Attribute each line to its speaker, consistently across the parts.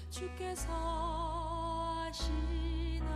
Speaker 1: 주께서 하시나이다.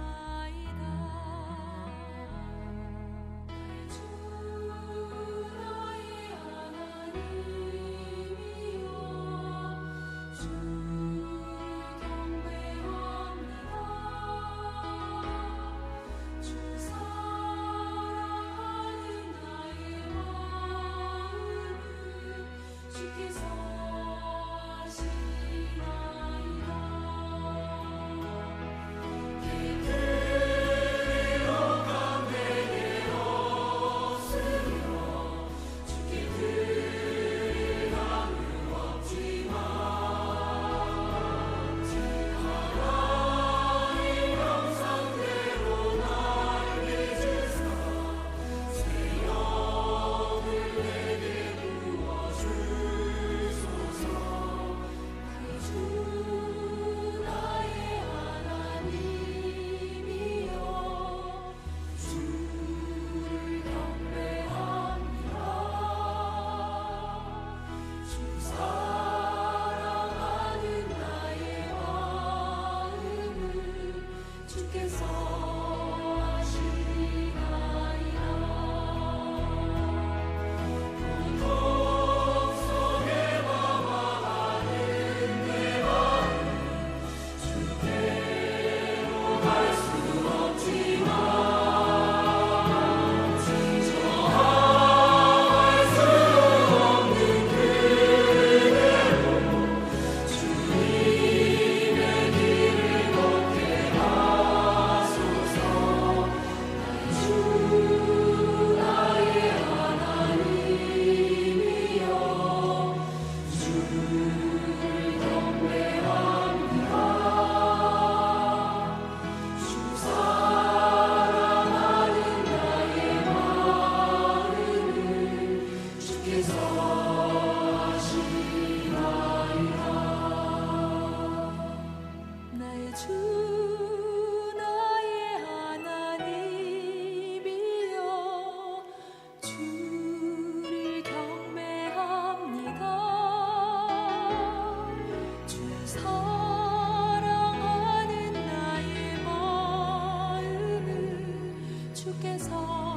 Speaker 1: 주 나의 하나님이여 주를 경배합니다. 주 사랑하는 나의 마음을 주께서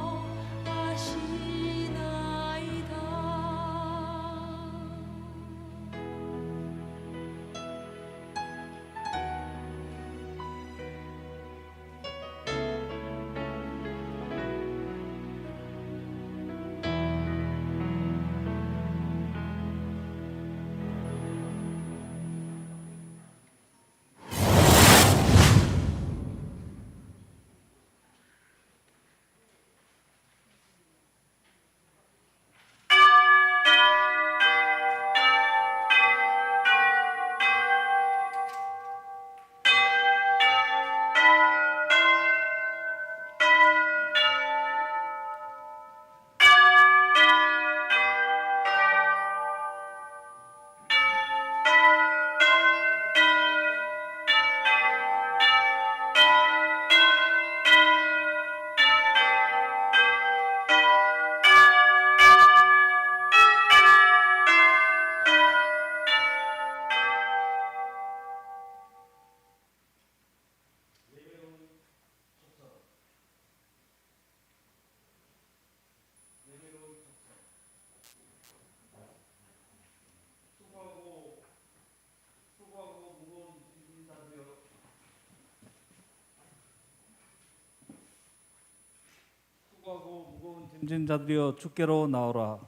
Speaker 2: 수고하고 무거운 짐진 자들이여 주께로 나오라.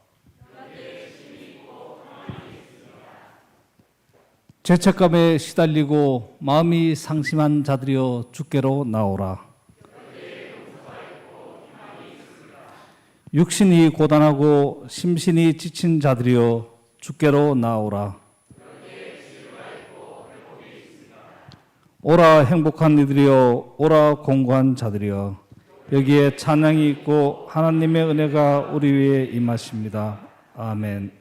Speaker 2: 죄책감에 시달리고 마음이 상심한 자들이여 주께로 나오라. 육신이 고단하고 심신이 지친 자들이여 주께로 나오라. 오라 행복한 이들이여, 오라 공고한 자들이여, 여기에 찬양이 있고 하나님의 은혜가 우리 위에 임하십니다. 아멘.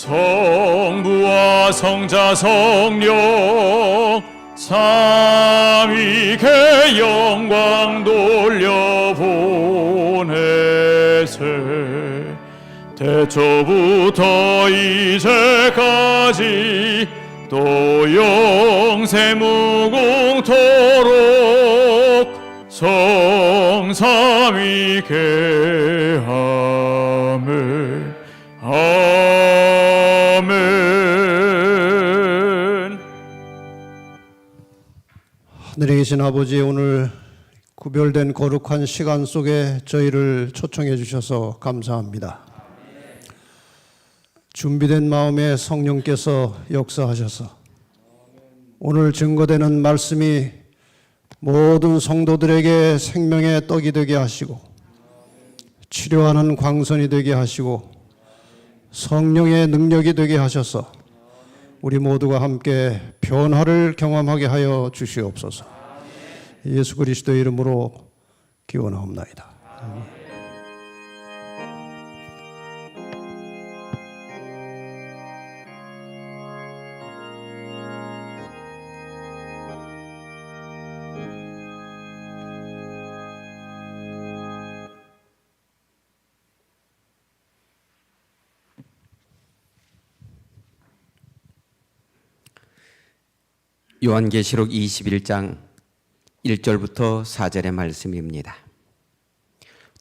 Speaker 3: 성부와 성자 성령 삼위께 영광 돌려보내세. 태초부터 이제까지 또 영세 무궁토록 성삼위께 아멘. 아멘.
Speaker 4: 하늘에 계신 아버지, 오늘 구별된 거룩한 시간 속에 저희를 초청해 주셔서 감사합니다. 준비된 마음에 성령께서 역사하셔서 오늘 증거되는 말씀이 모든 성도들에게 생명의 떡이 되게 하시고 치료하는 광선이 되게 하시고 성령의 능력이 되게 하셔서 우리 모두가 함께 변화를 경험하게 하여 주시옵소서. 예수 그리스도의 이름으로 기원하옵나이다.
Speaker 5: 요한계시록 21장 1절부터 4절의 말씀입니다.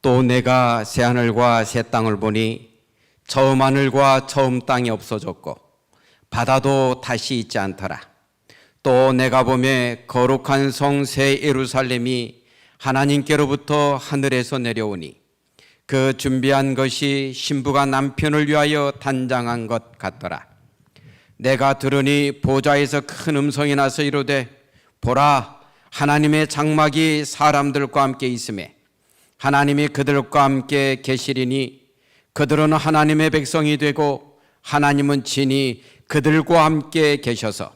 Speaker 5: 또 내가 새하늘과 새 땅을 보니 처음 하늘과 처음 땅이 없어졌고 바다도 다시 있지 않더라. 또 내가 보매 거룩한 성 새 예루살렘이 하나님께로부터 하늘에서 내려오니 그 준비한 것이 신부가 남편을 위하여 단장한 것 같더라. 내가 들으니 보좌에서 큰 음성이 나서 이르되 보라, 하나님의 장막이 사람들과 함께 있음에 하나님이 그들과 함께 계시리니 그들은 하나님의 백성이 되고 하나님은 친히 그들과 함께 계셔서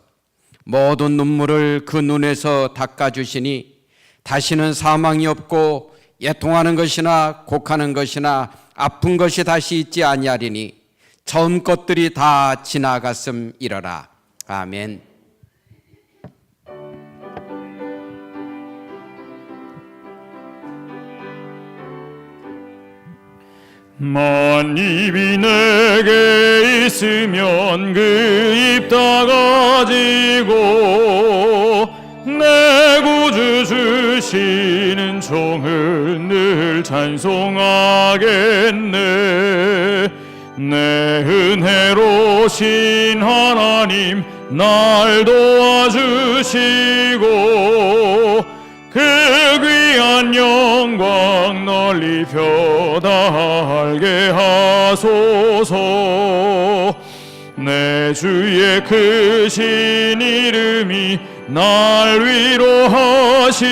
Speaker 5: 모든 눈물을 그 눈에서 닦아주시니 다시는 사망이 없고 애통하는 것이나 곡하는 것이나 아픈 것이 다시 있지 아니하리니 처음 것들이 다 지나갔음이러라. 아멘.
Speaker 3: 만입이 내게 있으면 그 입 다 가지고 내 구주 주시는 종을 늘 찬송하겠네. 내 은혜로신 하나님 날 도와주시고 그 귀한 영광 널리 펴달게 하소서. 내 주의 크신 이름이 날 위로하시고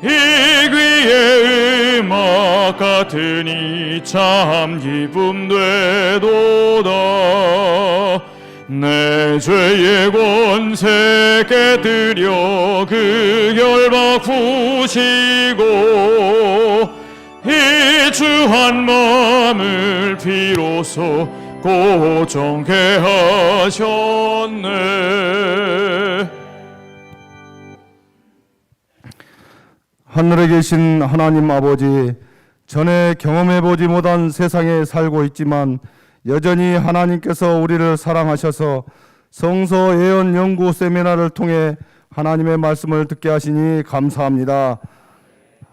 Speaker 3: 이 귀의 음악 같으니 참 기쁨 되도다. 내 죄의 권세 깨뜨려 그 결박 푸시고 이 주한 마음을 비로소 고정케 하셨네.
Speaker 6: 하늘에 계신 하나님 아버지, 전에 경험해보지 못한 세상에 살고 있지만 여전히 하나님께서 우리를 사랑하셔서 성서 예언 연구 세미나를 통해 하나님의 말씀을 듣게 하시니 감사합니다.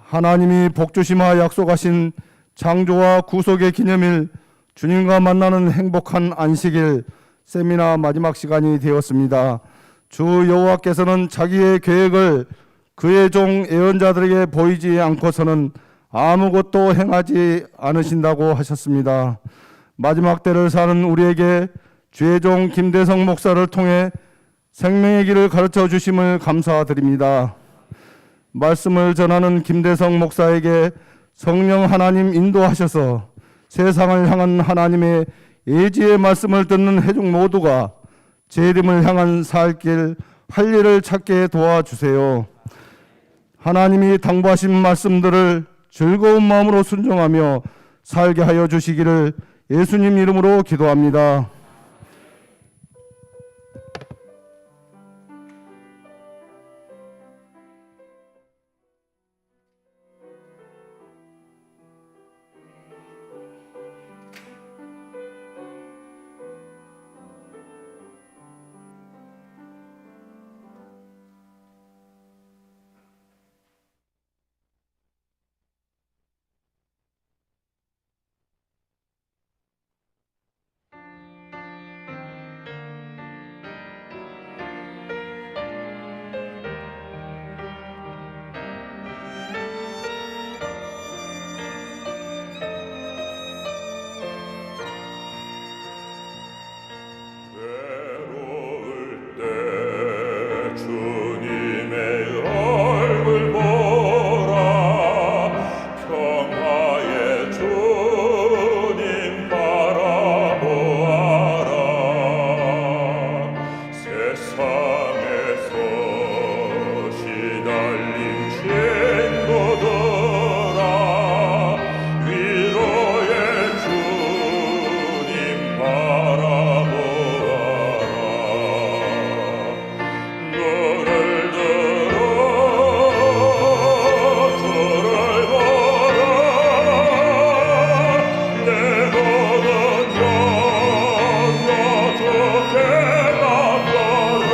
Speaker 6: 하나님이 복주심하 약속하신 창조와 구속의 기념일, 주님과 만나는 행복한 안식일 세미나 마지막 시간이 되었습니다. 주 여호와께서는 자기의 계획을 그의 종 예언자들에게 보이지 않고서는 아무것도 행하지 않으신다고 하셨습니다. 마지막 때를 사는 우리에게 주의 종 김대성 목사를 통해 생명의 길을 가르쳐 주심을 감사드립니다. 말씀을 전하는 김대성 목사에게 성령 하나님 인도하셔서 세상을 향한 하나님의 예지의 말씀을 듣는 회중 모두가 재림을 향한 살 길, 할 일을 찾게 도와주세요. 하나님이 당부하신 말씀들을 즐거운 마음으로 순종하며 살게 하여 주시기를 예수님 이름으로 기도합니다.
Speaker 3: 외로울 때 주님의 얼굴 보라 평화의 주님 바라보아라 세상에서 시달린 친구들아 위로의 주님 바라보아라 너를 들어 저를 보라 내 너는 영영 좋게 남겨라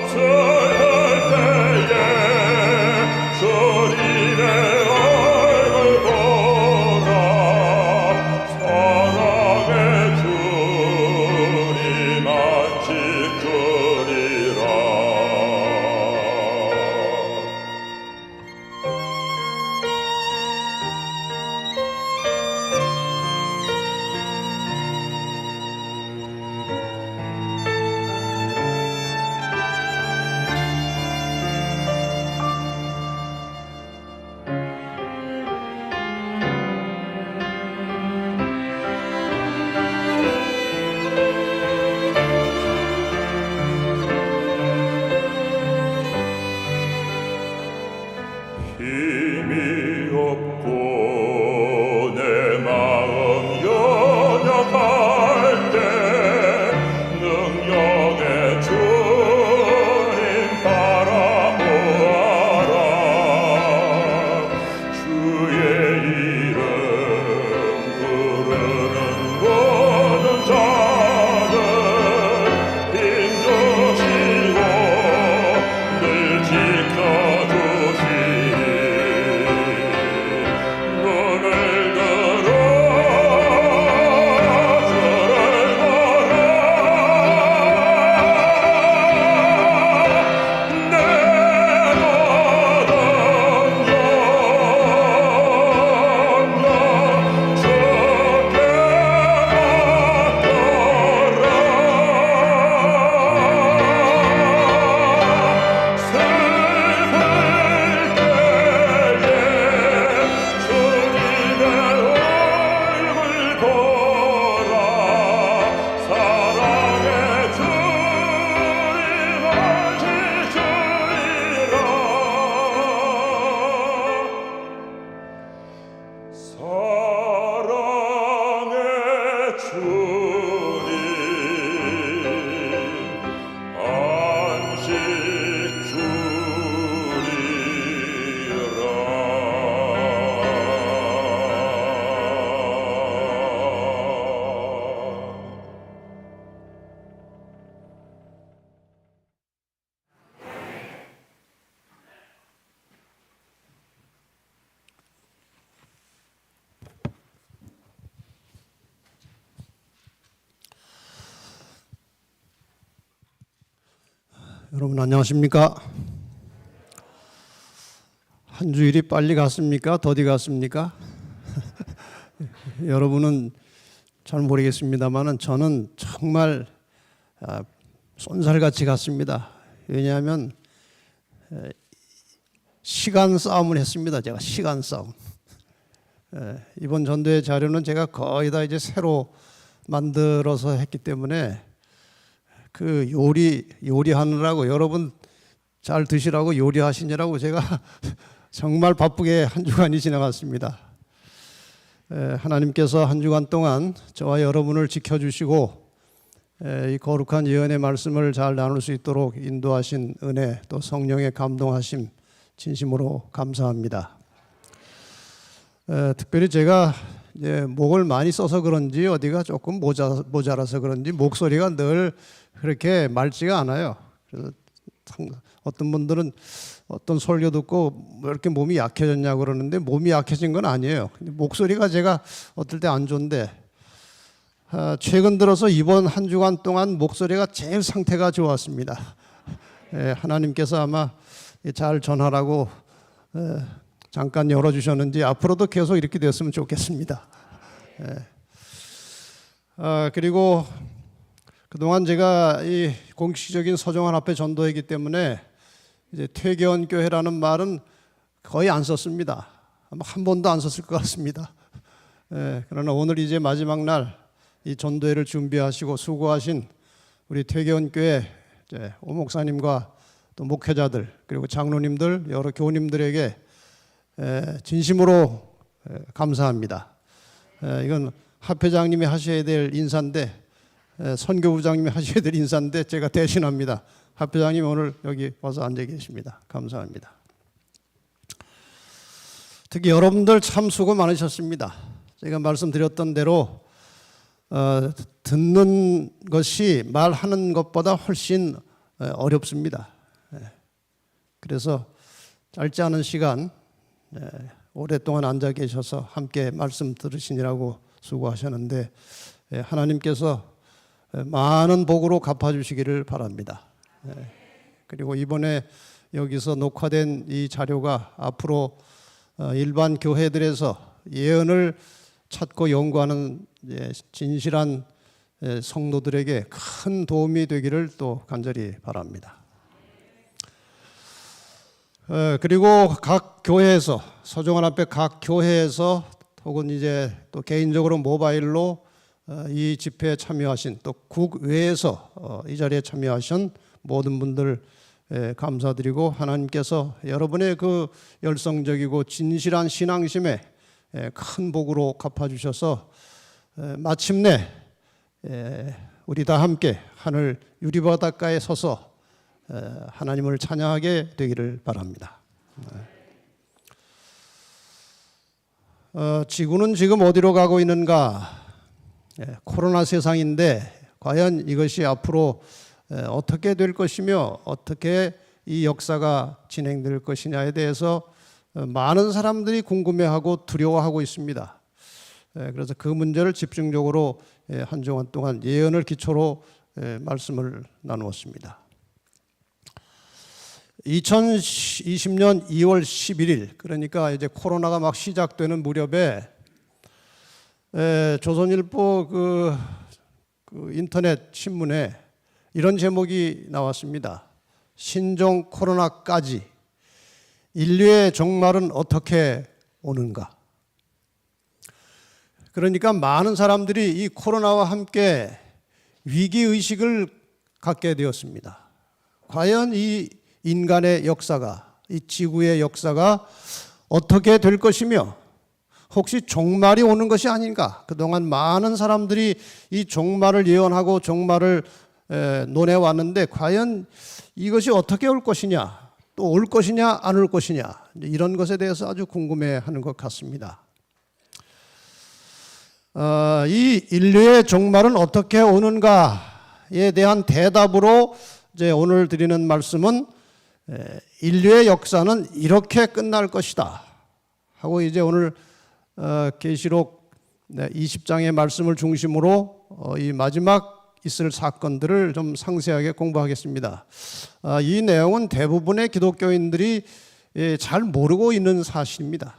Speaker 3: 슬플 때에 주님의 얼굴 보라 사랑의 주님만 지키리라 힘이 없고 내 마음 연약할 때 능력의 주님 바라보아라 주의 이름 부르는 모든 자들 힘주시고 늘 지켜주시니 눈을 들어 저를 보라 내 모든 영영 주께 맡겨라 슬플 때에 주님의 얼굴 보라 사랑의 주님을 지키리라 사랑의 주님 안식 주리라
Speaker 4: 여러분 안녕하십니까? 한 주일이 빨리 갔습니까? 더디 갔습니까? 여러분은 잘 모르겠습니다만은 저는 정말 쏜살같이 갔습니다. 왜냐하면 시간 싸움을 했습니다. 제가 시간 싸움. 이번 전도의 자료는 제가 거의 다 이제 새로 만들어서 했기 때문에 그 요리하느라고 여러분 잘 드시라고 요리하시느라고 제가 정말 바쁘게 한 주간이 지나갔습니다. 하나님께서 한 주간 동안 저와 여러분을 지켜주시고 이 거룩한 예언의 말씀을 잘 나눌 수 있도록 인도하신 은혜, 또 성령의 감동하심 진심으로 감사합니다. 특별히 제가 이제 목을 많이 써서 그런지 어디가 조금 모자라서 그런지 목소리가 늘 그렇게 맑지가 않아요. 그래서 어떤 분들은 어떤 설교 듣고 왜 이렇게 몸이 약해졌냐고 그러는데 몸이 약해진 건 아니에요. 근데 목소리가 제가 어떨 때 안 좋은데 최근 들어서 이번 한 주간 동안 목소리가 제일 상태가 좋았습니다. 하나님께서 아마 잘 전하라고 잠깐 열어주셨는지 앞으로도 계속 이렇게 됐으면 좋겠습니다. 그리고 그동안 제가 이 공식적인 서정환 앞에 전도했기 때문에 이제 퇴계원 교회라는 말은 거의 안 썼습니다. 아마 한 번도 안 썼을 것 같습니다. 그러나 오늘 이제 마지막 날 이 전도회를 준비하시고 수고하신 우리 퇴계원 교회 오 목사님과 또 목회자들 그리고 장로님들 여러 교우님들에게 진심으로 감사합니다. 이건 합회장님이 하셔야 될 인사인데 선교부장님이 하셔야 될 인사인데 제가 대신합니다. 합회장님 오늘 여기 와서 앉아 계십니다. 감사합니다. 특히 여러분들 참 수고 많으셨습니다. 제가 말씀드렸던 대로 듣는 것이 말하는 것보다 훨씬 어렵습니다. 그래서 짧지 않은 시간 오랫동안 앉아 계셔서 함께 말씀 들으시느라고 수고하셨는데 하나님께서 많은 복으로 갚아주시기를 바랍니다. 그리고 이번에 여기서 녹화된 이 자료가 앞으로 일반 교회들에서 예언을 찾고 연구하는 진실한 성도들에게 큰 도움이 되기를 또 간절히 바랍니다. 그리고 각 교회에서 서정환 앞에 각 교회에서 혹은 이제 또 개인적으로 모바일로 이 집회에 참여하신 또 국외에서 이 자리에 참여하신 모든 분들 감사드리고 하나님께서 여러분의 그 열성적이고 진실한 신앙심에 큰 복으로 갚아주셔서 마침내 우리 다 함께 하늘 유리바닷가에 서서 하나님을 찬양하게 되기를 바랍니다. 지구는 지금 어디로 가고 있는가? 코로나 세상인데 과연 이것이 앞으로 어떻게 될 것이며 어떻게 이 역사가 진행될 것이냐에 대해서 많은 사람들이 궁금해하고 두려워하고 있습니다. 그래서 그 문제를 집중적으로 한 주간 동안 예언을 기초로 말씀을 나누었습니다. 2020년 2월 11일 그러니까 이제 코로나가 막 시작되는 무렵에 조선일보 그 인터넷 신문에 이런 제목이 나왔습니다. 신종 코로나까지 인류의 종말은 어떻게 오는가? 그러니까 많은 사람들이 이 코로나와 함께 위기의식을 갖게 되었습니다. 과연 이 인간의 역사가, 이 지구의 역사가 어떻게 될 것이며 혹시 종말이 오는 것이 아닌가? 그동안 많은 사람들이 이 종말을 예언하고 종말을 논해왔는데 과연 이것이 어떻게 올 것이냐? 또 올 것이냐 안 올 것이냐? 이런 것에 대해서 아주 궁금해하는 것 같습니다. 이 인류의 종말은 어떻게 오는가에 대한 대답으로 이제 오늘 드리는 말씀은 인류의 역사는 이렇게 끝날 것이다 하고 이제 오늘 계시록 20장의 말씀을 중심으로 이 마지막 있을 사건들을 좀 상세하게 공부하겠습니다. 이 내용은 대부분의 기독교인들이 잘 모르고 있는 사실입니다.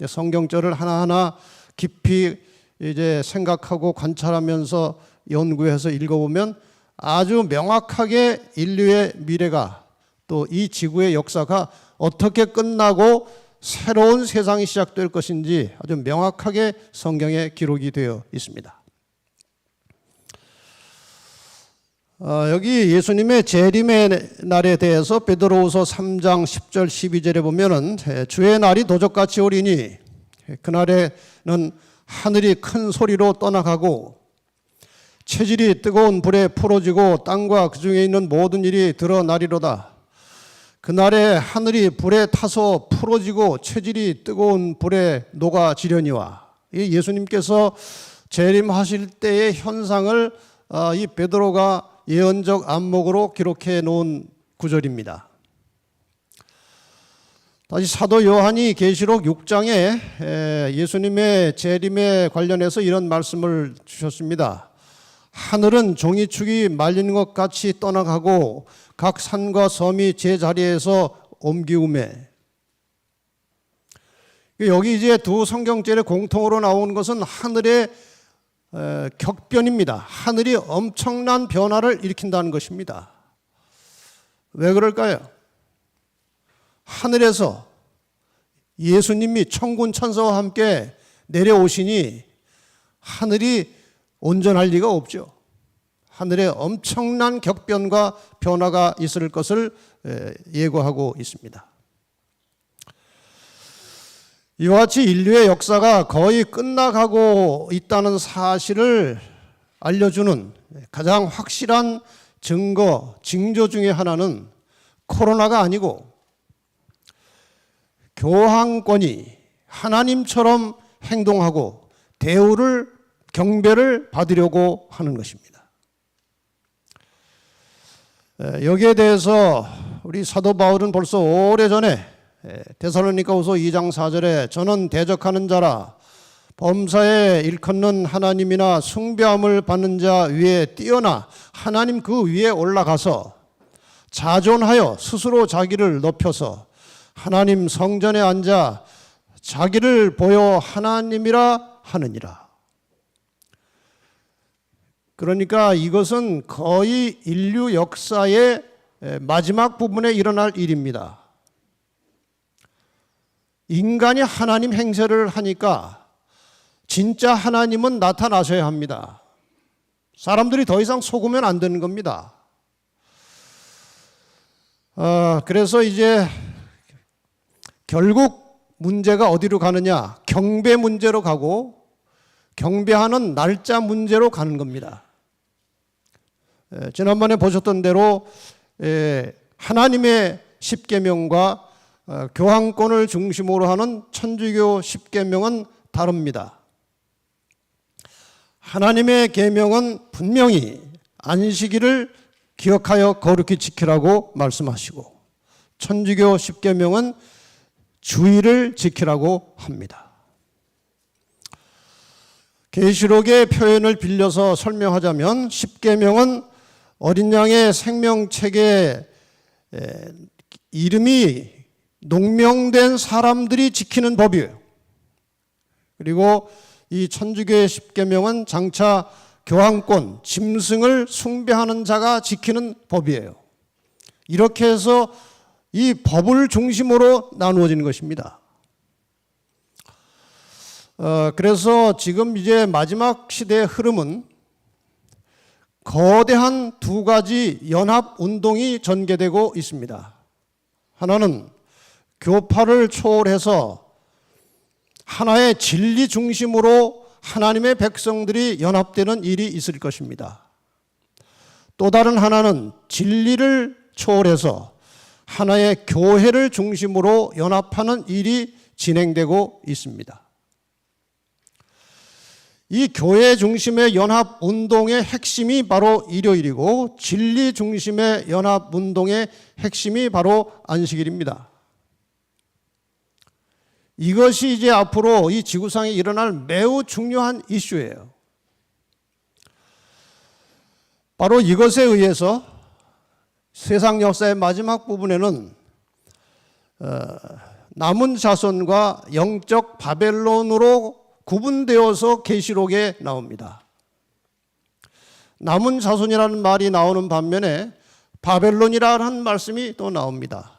Speaker 4: 성경절을 하나하나 깊이 이제 생각하고 관찰하면서 연구해서 읽어보면 아주 명확하게 인류의 미래가 또 이 지구의 역사가 어떻게 끝나고 새로운 세상이 시작될 것인지 아주 명확하게 성경에 기록이 되어 있습니다. 여기 예수님의 재림의 날에 대해서 베드로후서 3장 10절 12절에 보면은 주의 날이 도적같이 오리니 그날에는 하늘이 큰 소리로 떠나가고 체질이 뜨거운 불에 풀어지고 땅과 그 중에 있는 모든 일이 드러나리로다. 그날에 하늘이 불에 타서 풀어지고 체질이 뜨거운 불에 녹아지려니와. 이 예수님께서 재림하실 때의 현상을 이 베드로가 예언적 안목으로 기록해 놓은 구절입니다. 다시 사도 요한이 계시록 6장에 예수님의 재림에 관련해서 이런 말씀을 주셨습니다. 하늘은 종이축이 말리는 것 같이 떠나가고 각 산과 섬이 제자리에서 옮기우매. 여기 이제 두 성경절에 공통으로 나오는 것은 하늘의 격변입니다. 하늘이 엄청난 변화를 일으킨다는 것입니다. 왜 그럴까요? 하늘에서 예수님이 천군 천사와 함께 내려오시니 하늘이 온전할 리가 없죠. 하늘에 엄청난 격변과 변화가 있을 것을 예고하고 있습니다. 이와 같이 인류의 역사가 거의 끝나가고 있다는 사실을 알려주는 가장 확실한 증거, 징조 중에 하나는 코로나가 아니고 교황권이 하나님처럼 행동하고 대우를, 경배를 받으려고 하는 것입니다. 여기에 대해서 우리 사도 바울은 벌써 오래전에 데살로니가후서 2장 4절에 저는 대적하는 자라 범사에 일컫는 하나님이나 숭배함을 받는 자 위에 뛰어나 하나님 그 위에 올라가서 자존하여 스스로 자기를 높여서 하나님 성전에 앉아 자기를 보여 하나님이라 하느니라. 그러니까 이것은 거의 인류 역사의 마지막 부분에 일어날 일입니다. 인간이 하나님 행세를 하니까 진짜 하나님은 나타나셔야 합니다. 사람들이 더 이상 속으면 안 되는 겁니다. 그래서 이제 결국 문제가 어디로 가느냐? 경배 문제로 가고 경배하는 날짜 문제로 가는 겁니다. 지난번에 보셨던 대로 하나님의 십계명과 교황권을 중심으로 하는 천주교 십계명은 다릅니다. 하나님의 계명은 분명히 안식일을 기억하여 거룩히 지키라고 말씀하시고 천주교 십계명은 주일을 지키라고 합니다. 계시록의 표현을 빌려서 설명하자면 십계명은 어린 양의 생명책에 이름이 농명된 사람들이 지키는 법이에요. 그리고 이 천주교의 십계명은 장차 교황권, 짐승을 숭배하는 자가 지키는 법이에요. 이렇게 해서 이 법을 중심으로 나누어지는 것입니다. 그래서 지금 이제 마지막 시대의 흐름은 거대한 두 가지 연합운동이 전개되고 있습니다. 하나는 교파를 초월해서 하나의 진리 중심으로 하나님의 백성들이 연합되는 일이 있을 것입니다. 또 다른 하나는 진리를 초월해서 하나의 교회를 중심으로 연합하는 일이 진행되고 있습니다. 이 교회 중심의 연합운동의 핵심이 바로 일요일이고 진리 중심의 연합운동의 핵심이 바로 안식일입니다. 이것이 이제 앞으로 이 지구상에 일어날 매우 중요한 이슈예요. 바로 이것에 의해서 세상 역사의 마지막 부분에는 남은 자손과 영적 바벨론으로 구분되어서 계시록에 나옵니다. 남은 자손이라는 말이 나오는 반면에 바벨론이라는 말씀이 또 나옵니다.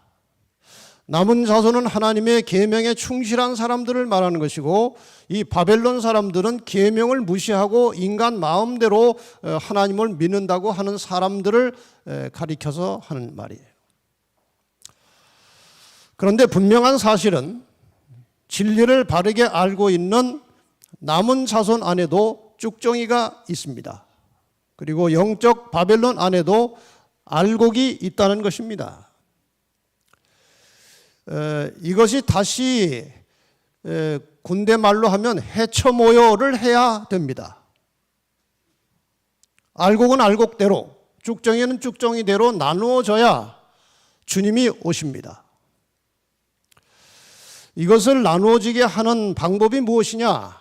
Speaker 4: 남은 자손은 하나님의 계명에 충실한 사람들을 말하는 것이고 이 바벨론 사람들은 계명을 무시하고 인간 마음대로 하나님을 믿는다고 하는 사람들을 가리켜서 하는 말이에요. 그런데 분명한 사실은 진리를 바르게 알고 있는 남은 자손 안에도 쭉정이가 있습니다. 그리고 영적 바벨론 안에도 알곡이 있다는 것입니다. 이것이 다시 군대 말로 하면 해처모여를 해야 됩니다. 알곡은 알곡대로, 쭉정이는 쭉정이대로 나누어져야 주님이 오십니다. 이것을 나누어지게 하는 방법이 무엇이냐?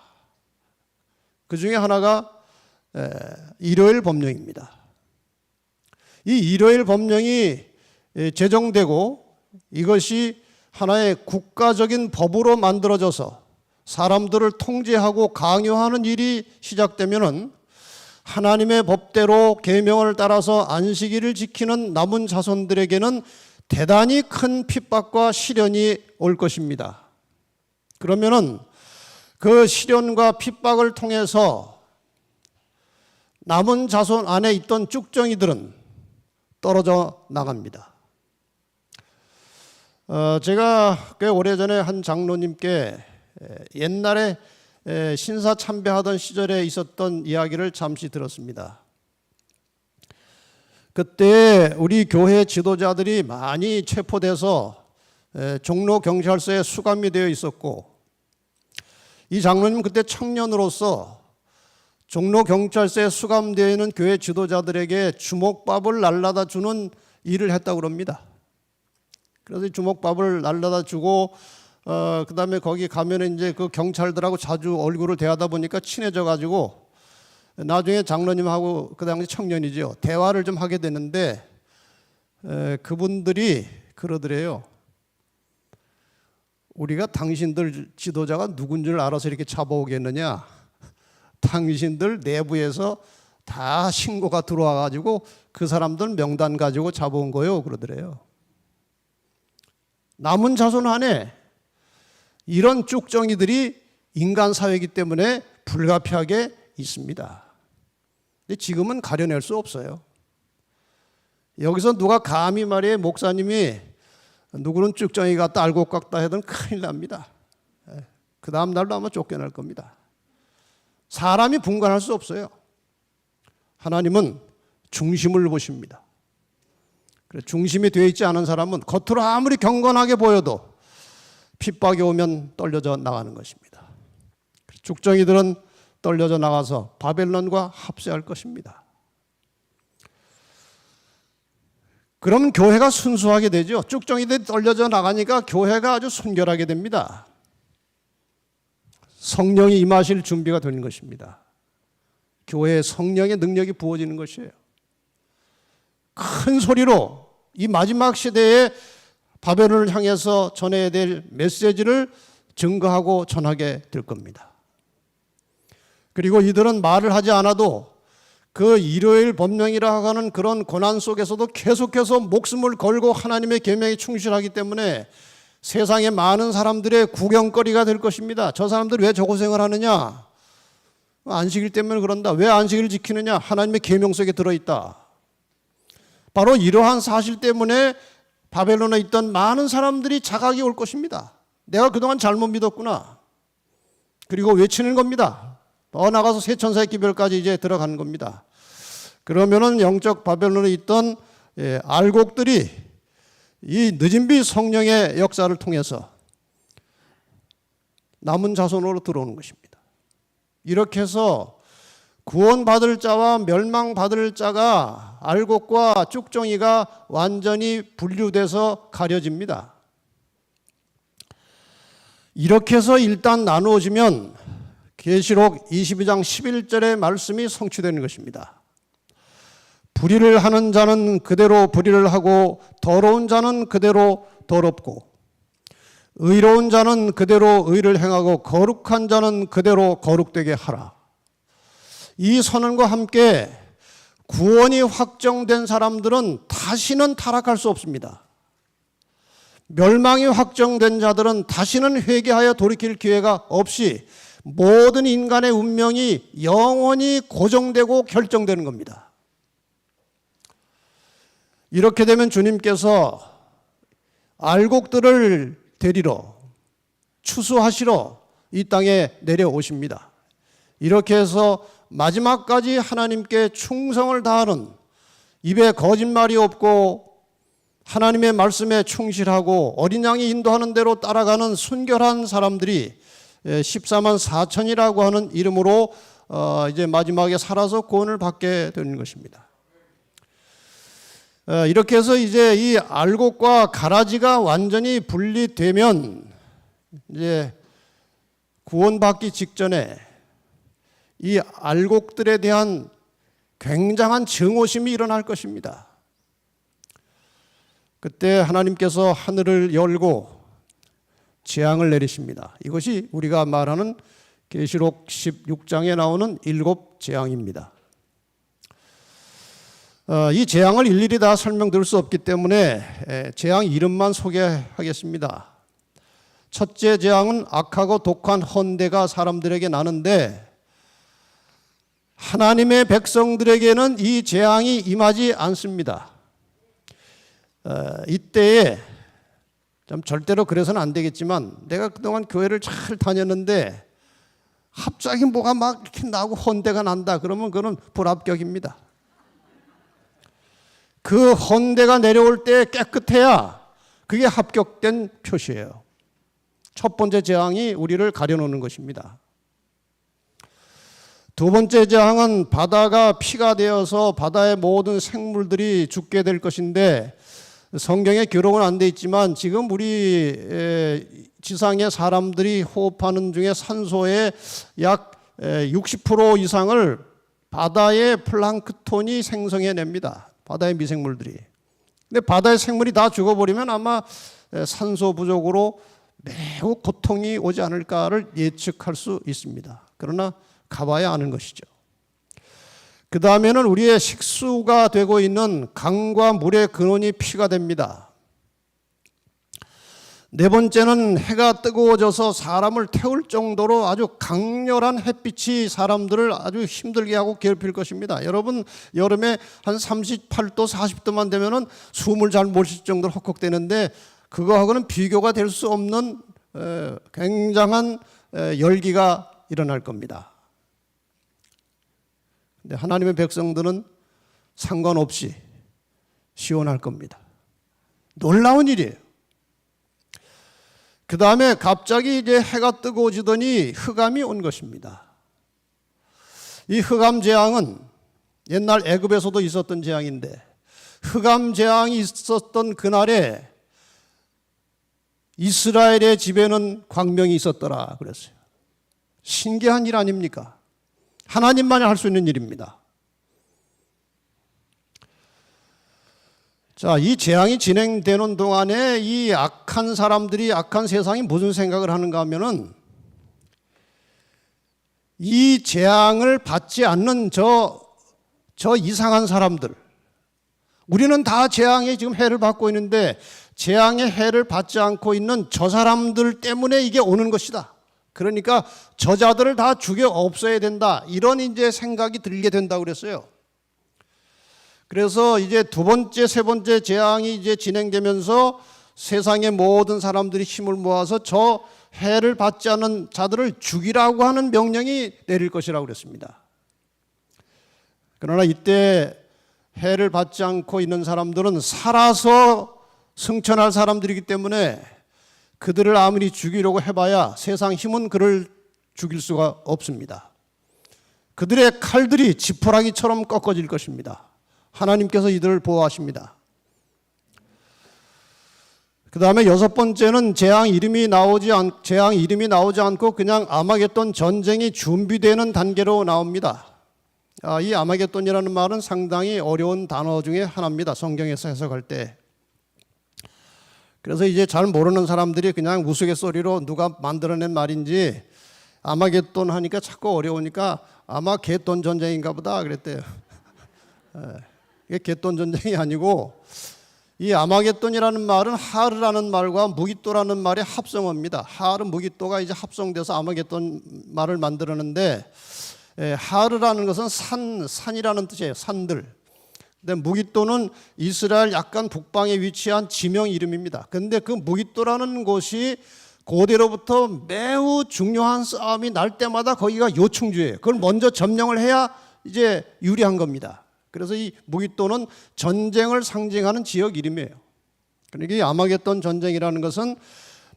Speaker 4: 그 중에 하나가 일요일 법령입니다. 이 일요일 법령이 제정되고 이것이 하나의 국가적인 법으로 만들어져서 사람들을 통제하고 강요하는 일이 시작되면은 하나님의 법대로 계명을 따라서 안식일을 지키는 남은 자손들에게는 대단히 큰 핍박과 시련이 올 것입니다. 그러면은 그 시련과 핍박을 통해서 남은 자손 안에 있던 쭉정이들은 떨어져 나갑니다. 제가 꽤 오래전에 한 장로님께 옛날에 신사 참배하던 시절에 있었던 이야기를 잠시 들었습니다. 그때 우리 교회 지도자들이 많이 체포돼서 종로 경찰서에 수감이 되어 있었고, 이 장로님 그때 청년으로서 종로 경찰서에 수감되어 있는 교회 지도자들에게 주먹밥을 날라다 주는 일을 했다고 합니다. 그래서 이 주먹밥을 날라다 주고 그다음에 거기 가면 이제 그 경찰들하고 자주 얼굴을 대하다 보니까 친해져 가지고 나중에 장로님하고 그 당시 청년이죠, 대화를 좀 하게 되는데 그분들이 그러더래요. 우리가 당신들 지도자가 누군 줄 알아서 이렇게 잡아오겠느냐? 당신들 내부에서 다 신고가 들어와 가지고 그 사람들 명단 가지고 잡아온 거요, 그러더래요. 남은 자손 안에 이런 쭉정이들이 인간 사회이기 때문에 불가피하게 있습니다. 근데 지금은 가려낼 수 없어요. 여기서 누가 감히 말이에요, 목사님이 누구는 쭉정이 같다 알곡 같다 해도 큰일 납니다. 그 다음 날도 아마 쫓겨날 겁니다. 사람이 분간할 수 없어요. 하나님은 중심을 보십니다. 중심이 되어 있지 않은 사람은 겉으로 아무리 경건하게 보여도 핍박이 오면 떨려져 나가는 것입니다. 쭉정이들은 떨려져 나가서 바벨론과 합세할 것입니다. 그러면 교회가 순수하게 되죠. 쭉정이들이 떨려져 나가니까 교회가 아주 순결하게 됩니다. 성령이 임하실 준비가 되는 것입니다. 교회에 성령의 능력이 부어지는 것이에요. 큰 소리로 이 마지막 시대에 바벨론을 향해서 전해야 될 메시지를 증거하고 전하게 될 겁니다. 그리고 이들은 말을 하지 않아도 그 일요일 법령이라 하는 그런 고난 속에서도 계속해서 목숨을 걸고 하나님의 계명에 충실하기 때문에 세상에 많은 사람들의 구경거리가 될 것입니다. 저 사람들 왜 저 고생을 하느냐? 안식일 때문에 그런다. 왜 안식일을 지키느냐? 하나님의 계명 속에 들어있다. 바로 이러한 사실 때문에 바벨론에 있던 많은 사람들이 자각이 올 것입니다. 내가 그동안 잘못 믿었구나. 그리고 외치는 겁니다. 더 나가서 세천사의 기별까지 이제 들어가는 겁니다. 그러면은 영적 바벨론에 있던 알곡들이 이 늦은비 성령의 역사를 통해서 남은 자손으로 들어오는 것입니다. 이렇게 해서 구원받을 자와 멸망받을 자가 알곡과 쭉정이가 완전히 분류돼서 가려집니다. 이렇게 해서 일단 나누어지면 계시록 22장 11절의 말씀이 성취되는 것입니다. 불의를 하는 자는 그대로 불의를 하고 더러운 자는 그대로 더럽고 의로운 자는 그대로 의를 행하고 거룩한 자는 그대로 거룩되게 하라. 이 선언과 함께 구원이 확정된 사람들은 다시는 타락할 수 없습니다. 멸망이 확정된 자들은 다시는 회개하여 돌이킬 기회가 없이 모든 인간의 운명이 영원히 고정되고 결정되는 겁니다. 이렇게 되면 주님께서 알곡들을 데리러 추수하시러 이 땅에 내려오십니다. 이렇게 해서 마지막까지 하나님께 충성을 다하는, 입에 거짓말이 없고 하나님의 말씀에 충실하고 어린 양이 인도하는 대로 따라가는 순결한 사람들이 14만 4천이라고 하는 이름으로 이제 마지막에 살아서 구원을 받게 되는 것입니다. 이렇게 해서 이제 이 알곡과 가라지가 완전히 분리되면 이제 구원받기 직전에 이 알곡들에 대한 굉장한 증오심이 일어날 것입니다. 그때 하나님께서 하늘을 열고 재앙을 내리십니다. 이것이 우리가 말하는 계시록 16장에 나오는 7 재앙입니다. 이 재앙을 일일이 다 설명드릴 수 없기 때문에 재앙 이름만 소개하겠습니다. 첫째 재앙은 악하고 독한 헌대가 사람들에게 나는데 하나님의 백성들에게는 이 재앙이 임하지 않습니다. 이때에 좀 절대로 그래서는 안 되겠지만 내가 그동안 교회를 잘 다녔는데 갑자기 뭐가 막 이렇게 나고 헌대가 난다 그러면 그건 불합격입니다. 그 헌대가 내려올 때 깨끗해야 그게 합격된 표시예요. 첫 번째 재앙이 우리를 가려놓는 것입니다. 두 번째 재앙은 바다가 피가 되어서 바다의 모든 생물들이 죽게 될 것인데 성경에 기록은 안 돼 있지만 지금 우리 지상의 사람들이 호흡하는 중에 산소의 약 60% 이상을 바다의 플랑크톤이 생성해냅니다. 바다의 미생물들이. 근데 바다의 생물이 다 죽어버리면 아마 산소 부족으로 매우 고통이 오지 않을까를 예측할 수 있습니다. 그러나 가봐야 아는 것이죠. 그 다음에는 우리의 식수가 되고 있는 강과 물의 근원이 피가 됩니다. 네 번째는 해가 뜨거워져서 사람을 태울 정도로 아주 강렬한 햇빛이 사람들을 아주 힘들게 하고 괴롭힐 것입니다. 여러분 여름에 한 38도 40도만 되면은 숨을 잘 못 쉴 정도로 헉헉대는데 그거하고는 비교가 될 수 없는 굉장한 열기가 일어날 겁니다. 근데 하나님의 백성들은 상관없이 시원할 겁니다. 놀라운 일이에요. 그 다음에 갑자기 이제 해가 뜨거워지더니 흑암이 온 것입니다. 이 흑암 재앙은 옛날 애굽에서도 있었던 재앙인데 흑암 재앙이 있었던 그날에 이스라엘의 집에는 광명이 있었더라 그랬어요. 신기한 일 아닙니까? 하나님만이 할 수 있는 일입니다. 자, 이 재앙이 진행되는 동안에 이 악한 사람들이, 악한 세상이 무슨 생각을 하는가 하면은 이 재앙을 받지 않는 저 이상한 사람들, 우리는 다 재앙에 지금 해를 받고 있는데 재앙의 해를 받지 않고 있는 저 사람들 때문에 이게 오는 것이다. 그러니까 저자들을 다 죽여 없애야 된다. 이런 이제 생각이 들게 된다고 그랬어요. 그래서 이제 두 번째, 세 번째 재앙이 이제 진행되면서 세상의 모든 사람들이 힘을 모아서 저 해를 받지 않는 자들을 죽이라고 하는 명령이 내릴 것이라고 그랬습니다. 그러나 이때 해를 받지 않고 있는 사람들은 살아서 승천할 사람들이기 때문에 그들을 아무리 죽이려고 해봐야 세상 힘은 그를 죽일 수가 없습니다. 그들의 칼들이 지푸라기처럼 꺾어질 것입니다. 하나님께서 이들을 보호하십니다. 그 다음에 여섯 번째는 재앙 이름이 나오지 않고 그냥 아마겟돈 전쟁이 준비되는 단계로 나옵니다. 이 아마겟돈이라는 말은 상당히 어려운 단어 중에 하나입니다. 성경에서 해석할 때. 그래서 이제 잘 모르는 사람들이 그냥 우스갯소리로 누가 만들어낸 말인지 아마겟돈 하니까 자꾸 어려우니까 아마겟돈 전쟁인가 보다 그랬대요. 이게 겟돈 전쟁이 아니고 이 아마겟돈이라는 말은 하르라는 말과 무기또라는 말의 합성어입니다. 하르 무기또가 이제 합성돼서 아마겟돈 말을 만들었는데 하르라는 것은 산이라는 뜻이에요. 산들. 근데 무기또는 이스라엘 약간 북방에 위치한 지명 이름입니다. 근데 그 무기또라는 곳이 고대로부터 매우 중요한 싸움이 날 때마다 거기가 요충지예요. 그걸 먼저 점령을 해야 이제 유리한 겁니다. 그래서 이 무기또는 전쟁을 상징하는 지역 이름이에요. 그러니까 이 아마겟돈 전쟁이라는 것은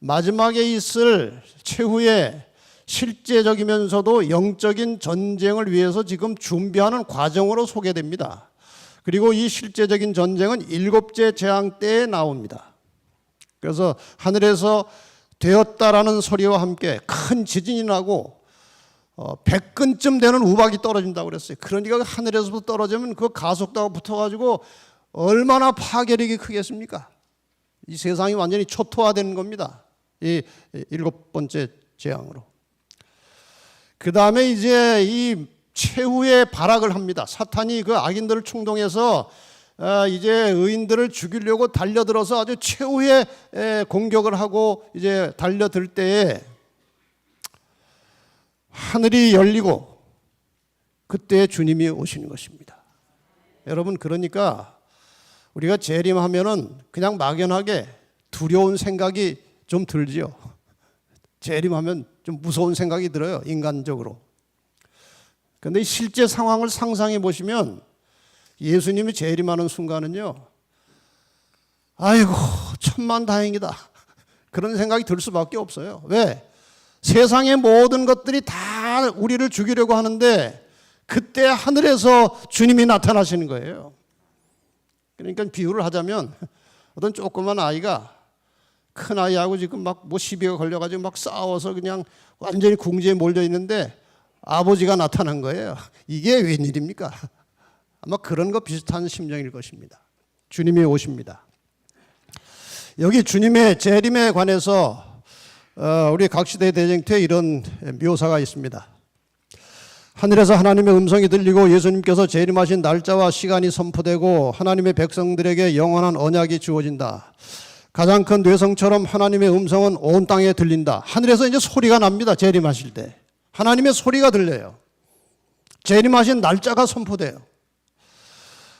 Speaker 4: 마지막에 있을 최후의 실제적이면서도 영적인 전쟁을 위해서 지금 준비하는 과정으로 소개됩니다. 그리고 이 실제적인 전쟁은 7째 재앙 때에 나옵니다. 그래서 하늘에서 되었다라는 소리와 함께 큰 지진이 나고 100근쯤 되는 우박이 떨어진다고 그랬어요. 그러니까 하늘에서부터 떨어지면 그 가속도가 붙어가지고 얼마나 파괴력이 크겠습니까? 이 세상이 완전히 초토화되는 겁니다. 이 7번째 재앙으로. 그 다음에 이제 이 최후의 발악을 합니다. 사탄이 그 악인들을 충동해서 이제 의인들을 죽이려고 달려들어서 아주 최후의 공격을 하고 이제 달려들 때에 하늘이 열리고 그때 주님이 오시는 것입니다. 여러분, 그러니까 우리가 재림하면은 그냥 막연하게 두려운 생각이 좀 들지요. 재림하면 좀 무서운 생각이 들어요, 인간적으로. 그런데 실제 상황을 상상해 보시면 예수님이 재림하는 순간은요, 아이고 천만다행이다, 그런 생각이 들 수밖에 없어요. 왜? 세상의 모든 것들이 다 우리를 죽이려고 하는데 그때 하늘에서 주님이 나타나시는 거예요. 그러니까 비유를 하자면 어떤 조그만 아이가 큰 아이하고 지금 막 뭐 시비가 걸려가지고 막 싸워서 그냥 완전히 궁지에 몰려 있는데 아버지가 나타난 거예요. 이게 웬일입니까? 아마 그런 거 비슷한 심정일 것입니다. 주님이 오십니다. 여기 주님의 재림에 관해서 우리 각시대 대쟁투에 이런 묘사가 있습니다. 하늘에서 하나님의 음성이 들리고 예수님께서 재림하신 날짜와 시간이 선포되고 하나님의 백성들에게 영원한 언약이 주어진다. 가장 큰 뇌성처럼 하나님의 음성은 온 땅에 들린다. 하늘에서 이제 소리가 납니다. 재림하실 때 하나님의 소리가 들려요. 재림하신 날짜가 선포돼요.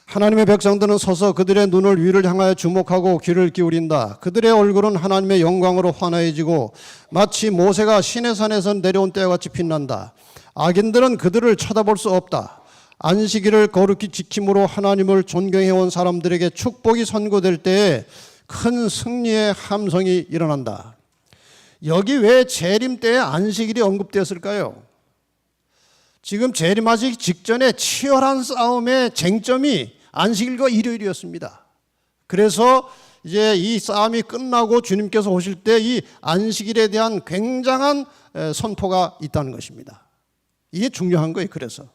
Speaker 4: 하나님의 백성들은 서서 그들의 눈을 위를 향하여 주목하고 귀를 기울인다. 그들의 얼굴은 하나님의 영광으로 환해지고 마치 모세가 시내산에서 내려온 때와 같이 빛난다. 악인들은 그들을 쳐다볼 수 없다. 안식일을 거룩히 지킴으로 하나님을 존경해온 사람들에게 축복이 선고될 때에 큰 승리의 함성이 일어난다. 여기 왜 재림 때에 안식일이 언급되었을까요? 지금 재림하시기 직전에 치열한 싸움의 쟁점이 안식일과 일요일이었습니다. 그래서 이제 이 싸움이 끝나고 주님께서 오실 때 이 안식일에 대한 굉장한 선포가 있다는 것입니다. 이게 중요한 거예요. 그래서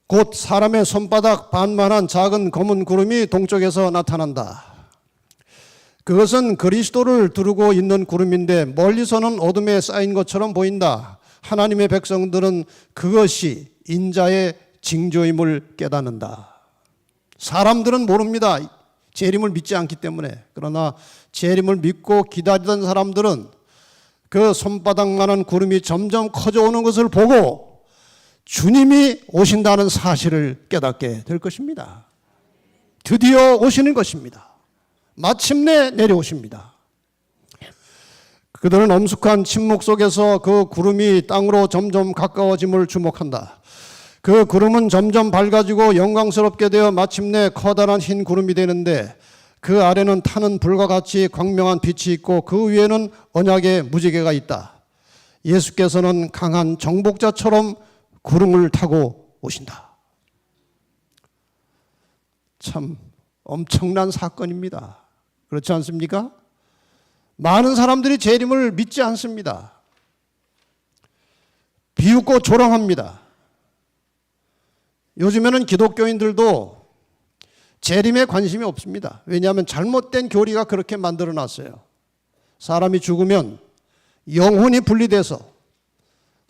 Speaker 4: 곧 사람의 손바닥 반만한 작은 검은 구름이 동쪽에서 나타난다. 그것은 그리스도를 두르고 있는 구름인데 멀리서는 어둠에 쌓인 것처럼 보인다. 하나님의 백성들은 그것이 인자의 징조임을 깨닫는다. 사람들은 모릅니다. 재림을 믿지 않기 때문에. 그러나 재림을 믿고 기다리던 사람들은 그 손바닥만한 구름이 점점 커져오는 것을 보고 주님이 오신다는 사실을 깨닫게 될 것입니다. 드디어 오시는 것입니다. 마침내 내려오십니다. 그들은 엄숙한 침묵 속에서 그 구름이 땅으로 점점 가까워짐을 주목한다. 그 구름은 점점 밝아지고 영광스럽게 되어 마침내 커다란 흰 구름이 되는데 그 아래는 타는 불과 같이 광명한 빛이 있고 그 위에는 언약의 무지개가 있다. 예수께서는 강한 정복자처럼 구름을 타고 오신다. 참 엄청난 사건입니다. 그렇지 않습니까? 많은 사람들이 재림을 믿지 않습니다. 비웃고 조롱합니다. 요즘에는 기독교인들도 재림에 관심이 없습니다. 왜냐하면 잘못된 교리가 그렇게 만들어 놨어요. 사람이 죽으면 영혼이 분리돼서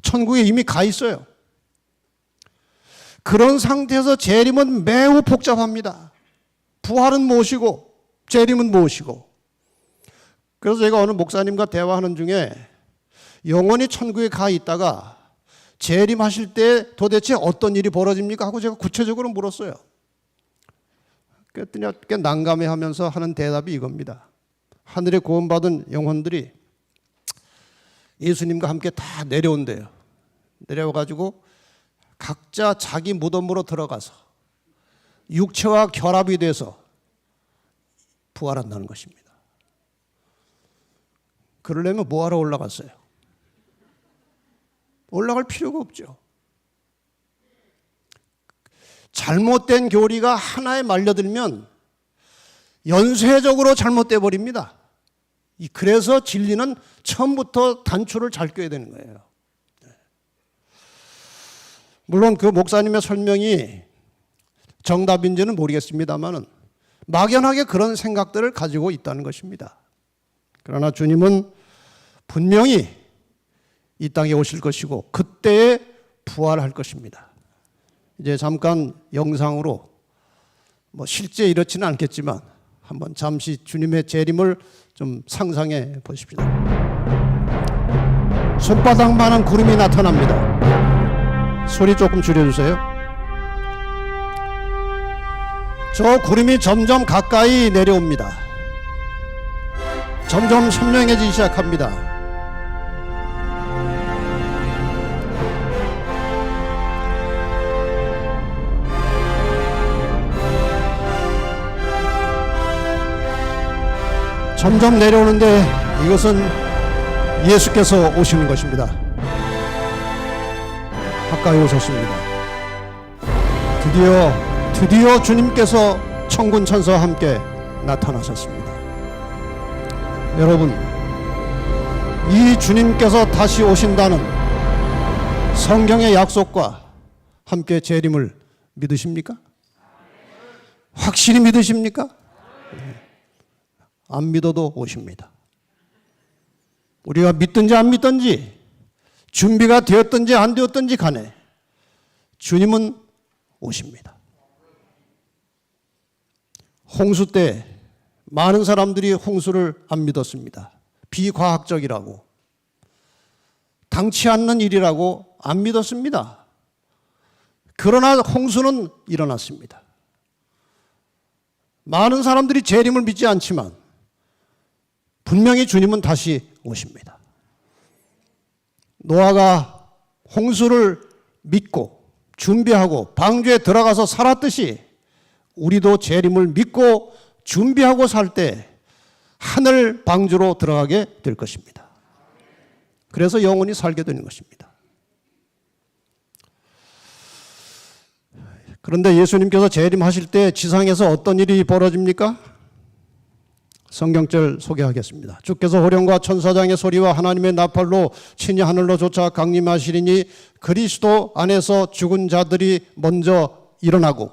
Speaker 4: 천국에 이미 가 있어요. 그런 상태에서 재림은 매우 복잡합니다. 부활은 무엇이고 재림은 무엇이고. 그래서 제가 어느 목사님과 대화하는 중에 영혼이 천국에 가 있다가 재림하실 때 도대체 어떤 일이 벌어집니까? 하고 제가 구체적으로 물었어요. 그랬더니 꽤 난감해하면서 하는 대답이 이겁니다. 하늘에 구원받은 영혼들이 예수님과 함께 다 내려온대요. 내려와가지고 각자 자기 무덤으로 들어가서 육체와 결합이 돼서 부활한다는 것입니다. 그러려면 뭐하러 올라갔어요? 올라갈 필요가 없죠. 잘못된 교리가 하나에 말려들면 연쇄적으로 잘못돼 버립니다. 그래서 진리는 처음부터 단추를 잘 껴야 되는 거예요. 물론 그 목사님의 설명이 정답인지는 모르겠습니다만 막연하게 그런 생각들을 가지고 있다는 것입니다. 그러나 주님은 분명히 이 땅에 오실 것이고 그때에 부활할 것입니다. 이제 잠깐 영상으로 실제 이렇지는 않겠지만 한번 잠시 주님의 재림을 좀 상상해 보십시오. 손바닥만한 구름이 나타납니다. 소리 조금 줄여주세요. 저 구름이 점점 가까이 내려옵니다. 점점 선명해지기 시작합니다. 점점 내려오는데 이것은 예수께서 오시는 것입니다. 가까이 오셨습니다. 드디어 주님께서 천군 천사와 함께 나타나셨습니다. 여러분, 이 주님께서 다시 오신다는 성경의 약속과 함께 재림을 믿으십니까? 확실히 믿으십니까? 안 믿어도 오십니다. 우리가 믿든지 안 믿든지 준비가 되었든지 안 되었든지 간에 주님은 오십니다. 홍수 때 많은 사람들이 홍수를 안 믿었습니다. 비과학적이라고, 당치 않는 일이라고 안 믿었습니다. 그러나 홍수는 일어났습니다. 많은 사람들이 재림을 믿지 않지만 분명히 주님은 다시 오십니다. 노아가 홍수를 믿고 준비하고 방주에 들어가서 살았듯이 우리도 재림을 믿고 준비하고 살 때 하늘 방주로 들어가게 될 것입니다. 그래서 영원히 살게 되는 것입니다. 그런데 예수님께서 재림하실 때 지상에서 어떤 일이 벌어집니까? 성경절 소개하겠습니다. 주께서 호령과 천사장의 소리와 하나님의 나팔로 친히 하늘로 쫓아 강림하시리니 그리스도 안에서 죽은 자들이 먼저 일어나고,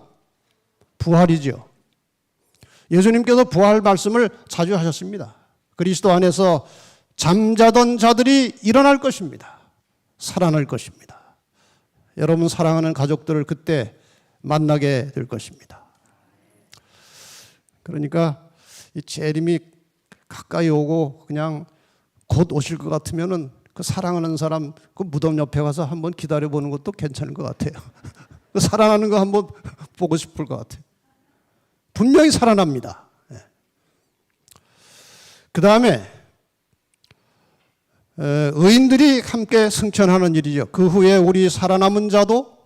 Speaker 4: 부활이죠. 예수님께서 부활 말씀을 자주 하셨습니다. 그리스도 안에서 잠자던 자들이 일어날 것입니다. 살아날 것입니다. 여러분 사랑하는 가족들을 그때 만나게 될 것입니다. 그러니까 이 재림이 가까이 오고 그냥 곧 오실 것 같으면은 그 사랑하는 사람 그 무덤 옆에 가서 한번 기다려보는 것도 괜찮을 것 같아요. 그 살아나는 거 한번 보고 싶을 것 같아요. 분명히 살아납니다. 그 다음에 의인들이 함께 승천하는 일이죠. 그 후에 우리 살아남은 자도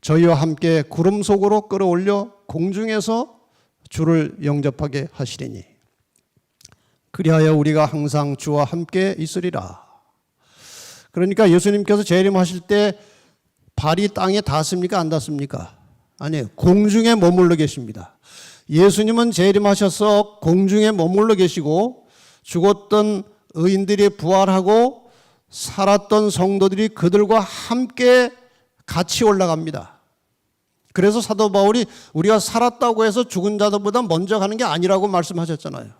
Speaker 4: 저희와 함께 구름 속으로 끌어올려 공중에서 주를 영접하게 하시리니 그리하여 우리가 항상 주와 함께 있으리라. 그러니까 예수님께서 재림하실 때 발이 땅에 닿습니까? 안 닿습니까? 아니에요. 공중에 머물러 계십니다. 예수님은 재림하셔서 공중에 머물러 계시고 죽었던 의인들이 부활하고 살았던 성도들이 그들과 함께 같이 올라갑니다. 그래서 사도 바울이 우리가 살았다고 해서 죽은 자들보다 먼저 가는 게 아니라고 말씀하셨잖아요.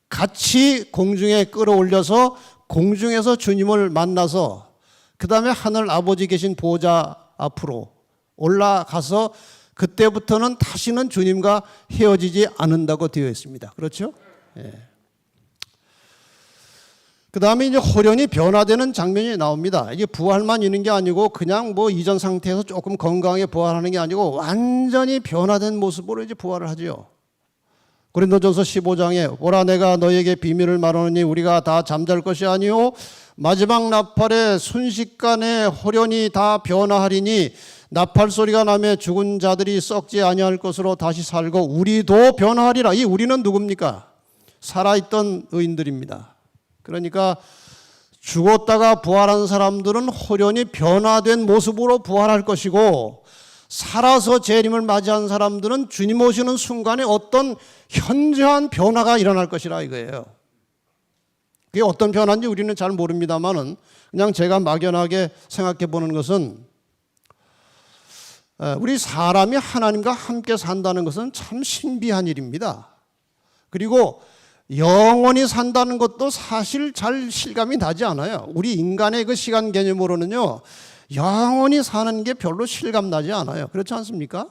Speaker 4: 같이 공중에 끌어올려서 공중에서 주님을 만나서 그 다음에 하늘 아버지 계신 보좌 앞으로 올라가서 그때부터는 다시는 주님과 헤어지지 않는다고 되어 있습니다. 그렇죠? 예. 그 다음에 이제 호련히 변화되는 장면이 나옵니다. 이게 부활만 있는 게 아니고 그냥 이전 상태에서 조금 건강하게 부활하는 게 아니고 완전히 변화된 모습으로 이제 부활을 하죠. 고린도전서 15장에 오라 내가 너에게 비밀을 말하노니 우리가 다 잠잘 것이 아니요 마지막 나팔에 순식간에 호련히 다 변화하리니 나팔 소리가 나며 죽은 자들이 썩지 아니할 것으로 다시 살고 우리도 변화하리라. 이 우리는 누굽니까? 살아있던 의인들입니다. 그러니까 죽었다가 부활한 사람들은 호련히 변화된 모습으로 부활할 것이고, 살아서 재림을 맞이한 사람들은 주님 오시는 순간에 어떤 현저한 변화가 일어날 것이라 이거예요. 그게 어떤 변화인지 우리는 잘 모릅니다만은 그냥 제가 막연하게 생각해 보는 것은, 우리 사람이 하나님과 함께 산다는 것은 참 신비한 일입니다. 그리고 영원히 산다는 것도 사실 잘 실감이 나지 않아요. 우리 인간의 그 시간 개념으로는요, 영원히 사는 게 별로 실감 나지 않아요. 그렇지 않습니까?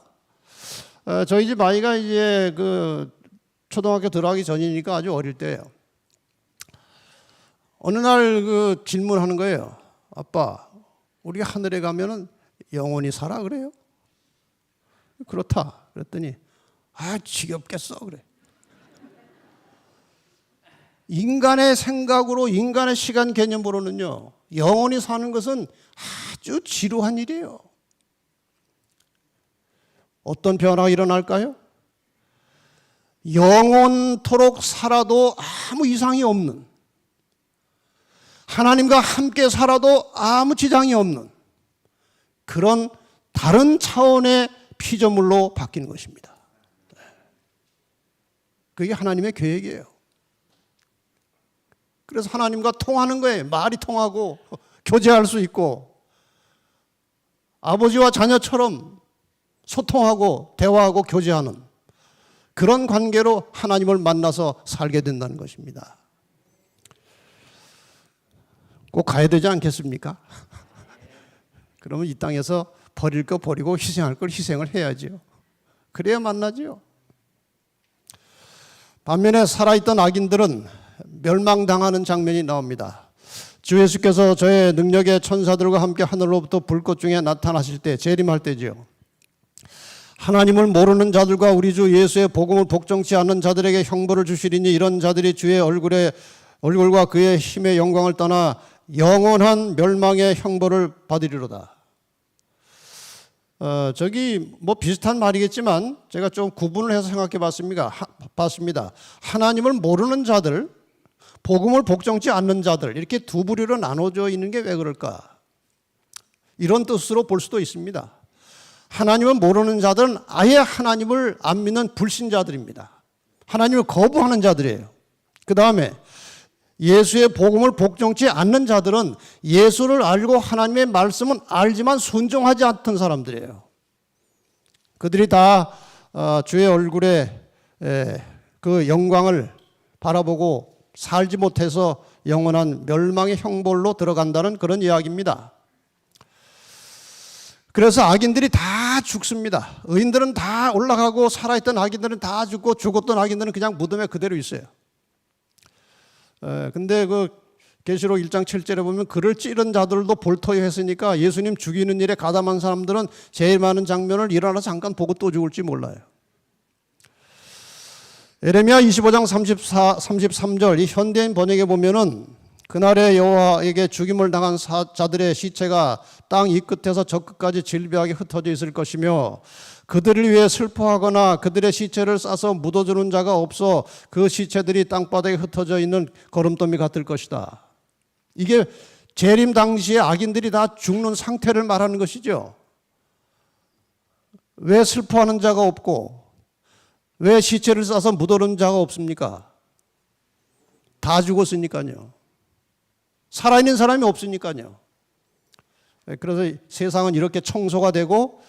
Speaker 4: 저희 집 아이가 이제 그 초등학교 들어가기 전이니까 아주 어릴 때예요. 어느 날 그 질문하는 거예요. 아빠, 우리 하늘에 가면은 영원히 살아 그래요? 그렇다. 그랬더니 지겹겠어 그래. 인간의 생각으로, 인간의 시간 개념으로는요, 영원히 사는 것은 아주 지루한 일이에요. 어떤 변화가 일어날까요? 영원토록 살아도 아무 이상이 없는, 하나님과 함께 살아도 아무 지장이 없는 그런 다른 차원의 피조물로 바뀌는 것입니다. 그게 하나님의 계획이에요. 그래서 하나님과 통하는 거예요. 말이 통하고 교제할 수 있고 아버지와 자녀처럼 소통하고 대화하고 교제하는 그런 관계로 하나님을 만나서 살게 된다는 것입니다. 꼭 가야 되지 않겠습니까? 그러면 이 땅에서 버릴 거 버리고 희생할 걸 희생을 해야지요. 그래야 만나지요. 반면에 살아있던 악인들은 멸망당하는 장면이 나옵니다. 주 예수께서 저의 능력의 천사들과 함께 하늘로부터 불꽃 중에 나타나실 때, 재림할 때지요. 하나님을 모르는 자들과 우리 주 예수의 복음을 복종치 않는 자들에게 형벌을 주시리니 이런 자들이 주의 얼굴과 그의 힘의 영광을 떠나 영원한 멸망의 형벌을 받으리로다. 저기 뭐 비슷한 말이겠지만 제가 좀 구분을 해서 생각해 봤습니다. 하나님을 모르는 자들, 복음을 복종치 않는 자들, 이렇게 두 부류로 나눠져 있는 게 왜 그럴까? 이런 뜻으로 볼 수도 있습니다. 하나님을 모르는 자들은 아예 하나님을 안 믿는 불신자들입니다. 하나님을 거부하는 자들이에요. 그 다음에 예수의 복음을 복종치 않는 자들은 예수를 알고 하나님의 말씀은 알지만 순종하지 않던 사람들이에요. 그들이 다 주의 얼굴에 그 영광을 바라보고 살지 못해서 영원한 멸망의 형벌로 들어간다는 그런 이야기입니다. 그래서 악인들이 다 죽습니다. 의인들은 다 올라가고 살아있던 악인들은 다 죽고 죽었던 악인들은 그냥 무덤에 그대로 있어요. 근데 그 계시록 1장 7절에 보면 그를 찌른 자들도 볼터에 했으니까 예수님 죽이는 일에 가담한 사람들은 제일 많은 장면을 일어나서 잠깐 보고 또 죽을지 몰라요. 에레미야 25장 33절 이 현대인 번역에 보면은 그날에 여호와에게 죽임을 당한 자들의 시체가 땅 이 끝에서 저 끝까지 질비하게 흩어져 있을 것이며 그들을 위해 슬퍼하거나 그들의 시체를 싸서 묻어주는 자가 없어 그 시체들이 땅바닥에 흩어져 있는 거름더미 같을 것이다. 이게 재림 당시에 악인들이 다 죽는 상태를 말하는 것이죠. 왜 슬퍼하는 자가 없고 왜 시체를 싸서 묻어주는 자가 없습니까? 다 죽었으니까요. 살아있는 사람이 없으니까요. 그래서 세상은 이렇게 청소가 되고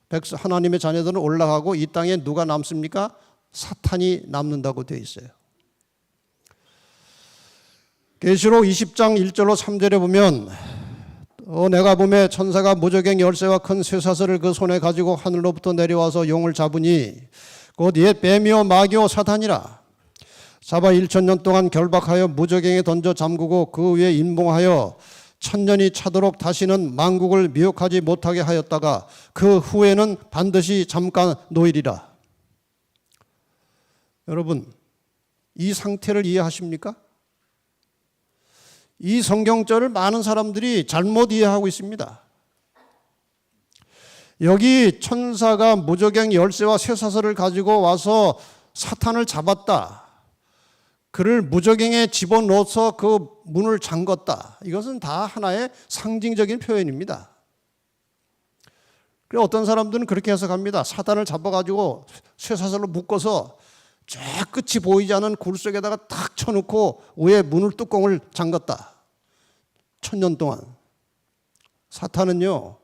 Speaker 4: 하나님의 자녀들은 올라가고 이 땅에 누가 남습니까? 사탄이 남는다고 되어 있어요. 계시록 20장 1절로 3절에 보면 내가 보매 천사가 무저갱 열쇠와 큰 쇠사슬을 그 손에 가지고 하늘로부터 내려와서 용을 잡으니 곧 옛 뱀이요 마귀요 사탄이라. 잡아 1000년 동안 결박하여 무저갱에 던져 잠그고 그 위에 임봉하여 1000년이 차도록 다시는 만국을 미혹하지 못하게 하였다가 그 후에는 반드시 잠깐 놓이리라. 여러분, 이 상태를 이해하십니까? 이 성경절을 많은 사람들이 잘못 이해하고 있습니다. 여기 천사가 무저갱 열쇠와 쇠사슬을 가지고 와서 사탄을 잡았다. 그를 무저갱에 집어넣어서 그 문을 잠궜다. 이것은 다 하나의 상징적인 표현입니다. 그리고 어떤 사람들은 그렇게 해석합니다. 사탄을 잡아가지고 쇠사슬로 묶어서 저 끝이 보이지 않은 굴 속에다가 탁 쳐놓고 위에 문을 뚜껑을 잠갔다. 1000년 동안. 사탄은요,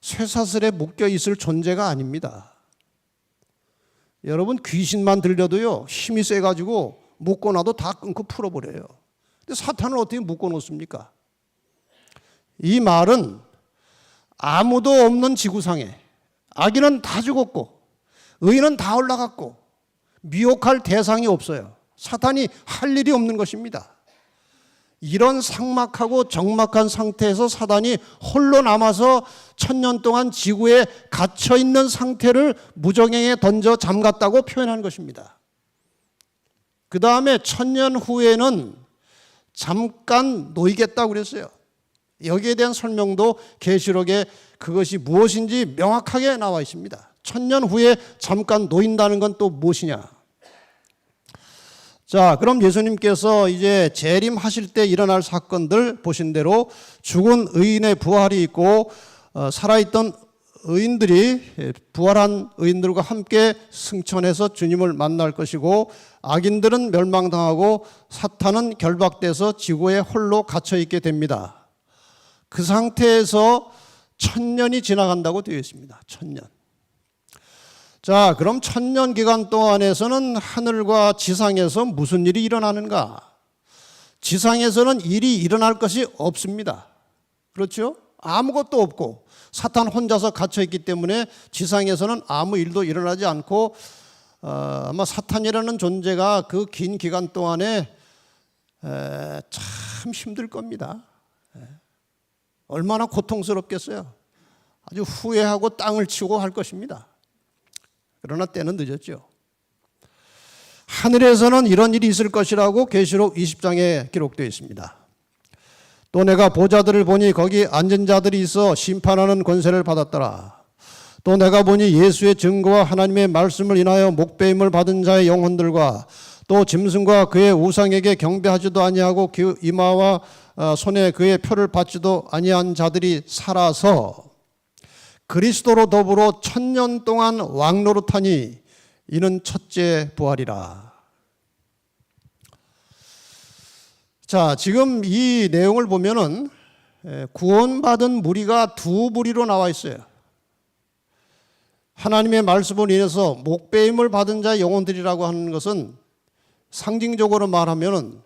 Speaker 4: 쇠사슬에 묶여 있을 존재가 아닙니다. 여러분, 귀신만 들려도요, 힘이 세가지고 묶어놔도 다 끊고 풀어버려요. 근데 사탄을 어떻게 묶어놓습니까? 이 말은 아무도 없는 지구상에 악인은 다 죽었고 의인은 다 올라갔고 미혹할 대상이 없어요. 사탄이 할 일이 없는 것입니다. 이런 삭막하고 적막한 상태에서 사단이 홀로 남아서 1000년 동안 지구에 갇혀 있는 상태를 무저갱에 던져 잠갔다고 표현한 것입니다. 그 다음에 1000년 후에는 잠깐 놓이겠다고 그랬어요. 여기에 대한 설명도 계시록에 그것이 무엇인지 명확하게 나와 있습니다. 1000년 후에 잠깐 놓인다는 건 또 무엇이냐? 자, 그럼 예수님께서 이제 재림하실 때 일어날 사건들 보신 대로 죽은 의인의 부활이 있고 살아있던 의인들이 부활한 의인들과 함께 승천해서 주님을 만날 것이고 악인들은 멸망당하고 사탄은 결박돼서 지구에 홀로 갇혀 있게 됩니다. 그 상태에서 1000년이 지나간다고 되어 있습니다. 1000년. 자, 그럼 1000년 기간 동안에서는 하늘과 지상에서 무슨 일이 일어나는가? 지상에서는 일이 일어날 것이 없습니다. 그렇죠? 아무것도 없고 사탄 혼자서 갇혀있기 때문에 지상에서는 아무 일도 일어나지 않고 아마 사탄이라는 존재가 그 긴 기간 동안에 참 힘들 겁니다. 얼마나 고통스럽겠어요. 아주 후회하고 땅을 치고 할 것입니다. 그러나 때는 늦었죠. 하늘에서는 이런 일이 있을 것이라고 계시록 20장에 기록되어 있습니다. 또 내가 보좌들을 보니 거기 앉은 자들이 있어 심판하는 권세를 받았더라. 또 내가 보니 예수의 증거와 하나님의 말씀을 인하여 목배임을 받은 자의 영혼들과 또 짐승과 그의 우상에게 경배하지도 아니하고 그 이마와 손에 그의 표를 받지도 아니한 자들이 살아서 그리스도로 더불어 1000년 동안 왕노릇하니 이는 첫째 부활이라. 자, 지금 이 내용을 보면은 구원받은 무리가 두 무리로 나와 있어요. 하나님의 말씀을 인해서 목배임을 받은 자의 영혼들이라고 하는 것은 상징적으로 말하면은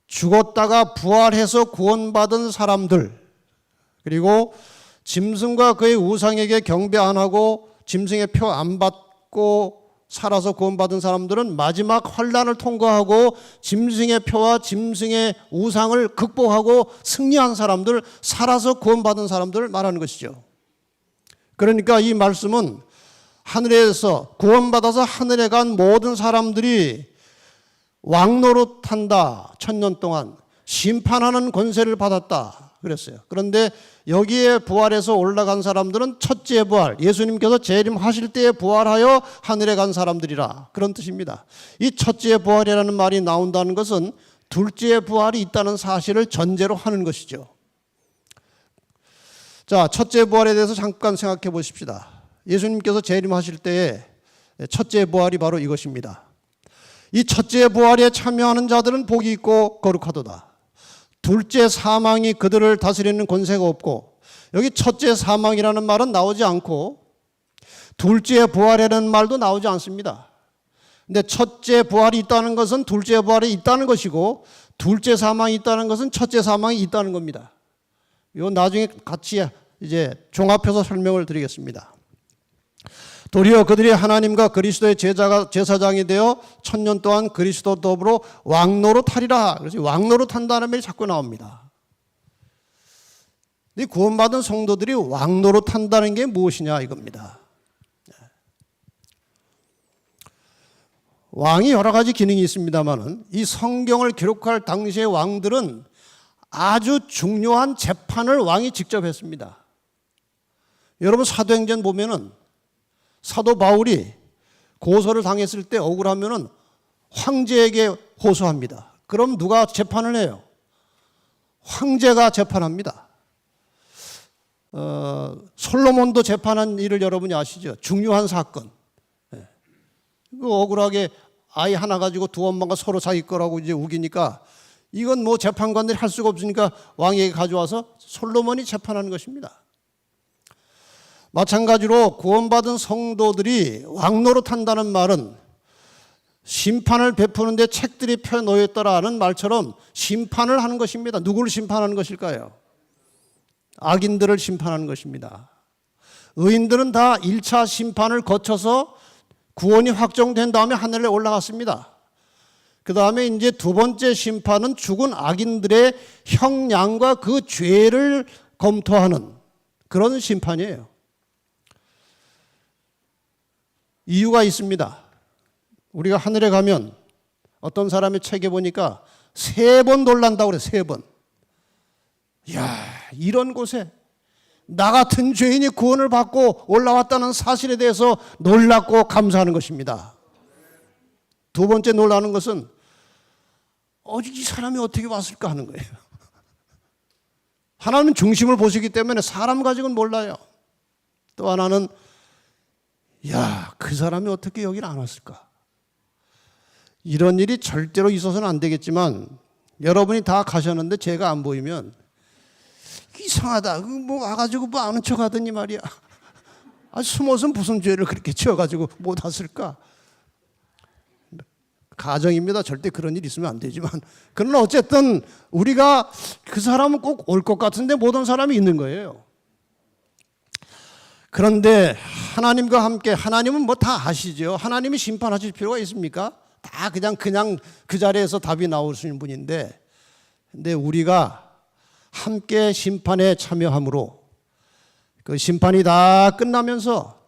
Speaker 4: 죽었다가 부활해서 구원받은 사람들, 그리고 짐승과 그의 우상에게 경배 안 하고 짐승의 표 안 받고 살아서 구원받은 사람들은 마지막 환난을 통과하고 짐승의 표와 짐승의 우상을 극복하고 승리한 사람들, 살아서 구원받은 사람들을 말하는 것이죠. 그러니까 이 말씀은 하늘에서 구원받아서 하늘에 간 모든 사람들이 왕노릇한다. 1000년 동안 심판하는 권세를 받았다 그랬어요. 그런데 여기에 부활해서 올라간 사람들은 첫째 부활, 예수님께서 재림하실 때에 부활하여 하늘에 간 사람들이라, 그런 뜻입니다. 이 첫째 부활이라는 말이 나온다는 것은 둘째 부활이 있다는 사실을 전제로 하는 것이죠. 자, 첫째 부활에 대해서 잠깐 생각해 보십시다. 예수님께서 재림하실 때에 첫째 부활이 바로 이것입니다. 이 첫째 부활에 참여하는 자들은 복이 있고 거룩하도다. 둘째 사망이 그들을 다스리는 권세가 없고, 여기 첫째 사망이라는 말은 나오지 않고 둘째 부활이라는 말도 나오지 않습니다. 근데 첫째 부활이 있다는 것은 둘째 부활이 있다는 것이고, 둘째 사망이 있다는 것은 첫째 사망이 있다는 겁니다. 이거 나중에 같이 이제 종합해서 설명을 드리겠습니다. 도리어 그들이 하나님과 그리스도의 제사장이 되어 1000년 동안 그리스도 더불어 왕노릇하리라. 그래서 왕노릇한다는 말이 자꾸 나옵니다. 근데 구원받은 성도들이 왕노릇한다는 게 무엇이냐 이겁니다. 왕이 여러 가지 기능이 있습니다만은 이 성경을 기록할 당시의 왕들은 아주 중요한 재판을 왕이 직접 했습니다. 여러분 사도행전 보면은 사도 바울이 고소를 당했을 때 억울하면은 황제에게 호소합니다. 그럼 누가 재판을 해요? 황제가 재판합니다. 솔로몬도 재판한 일을 여러분이 아시죠? 중요한 사건. 그 억울하게 아이 하나 가지고 두 엄마가 서로 자기 거라고 이제 우기니까 이건 뭐 재판관들이 할 수가 없으니까 왕에게 가져와서 솔로몬이 재판하는 것입니다. 마찬가지로 구원받은 성도들이 왕 노릇한다는 말은 심판을 베푸는데 책들이 펴놓여 있더라는 말처럼 심판을 하는 것입니다. 누구를 심판하는 것일까요? 악인들을 심판하는 것입니다. 의인들은 다 1차 심판을 거쳐서 구원이 확정된 다음에 하늘에 올라갔습니다. 그 다음에 이제 두 번째 심판은 죽은 악인들의 형량과 그 죄를 검토하는 그런 심판이에요. 이유가 있습니다. 우리가 하늘에 가면 어떤 사람의 책에 보니까 3번 놀란다고 그래요. 3번. 이야, 이런 곳에 나 같은 죄인이 구원을 받고 올라왔다는 사실에 대해서 놀랍고 감사하는 것입니다. 두 번째 놀라는 것은 이 사람이 어떻게 왔을까 하는 거예요. 하나님은 중심을 보시기 때문에 사람 가지고는 몰라요. 또 하나는 그 사람이 어떻게 여기를 안 왔을까? 이런 일이 절대로 있어서는 안 되겠지만 여러분이 다 가셨는데 제가 안 보이면 이상하다. 뭐 와가지고 뭐 아는 척 하더니 말이야. 숨어서 무슨 죄를 그렇게 지어가지고 못 왔을까? 가정입니다. 절대 그런 일이 있으면 안 되지만 그러나 어쨌든 우리가 그 사람은 꼭 올 것 같은데 못 온 사람이 있는 거예요. 그런데 하나님과 함께 하나님은 뭐 다 아시죠. 하나님이 심판하실 필요가 있습니까? 다 그냥 그 자리에서 답이 나오시는 분인데 근데 우리가 함께 심판에 참여함으로 그 심판이 다 끝나면서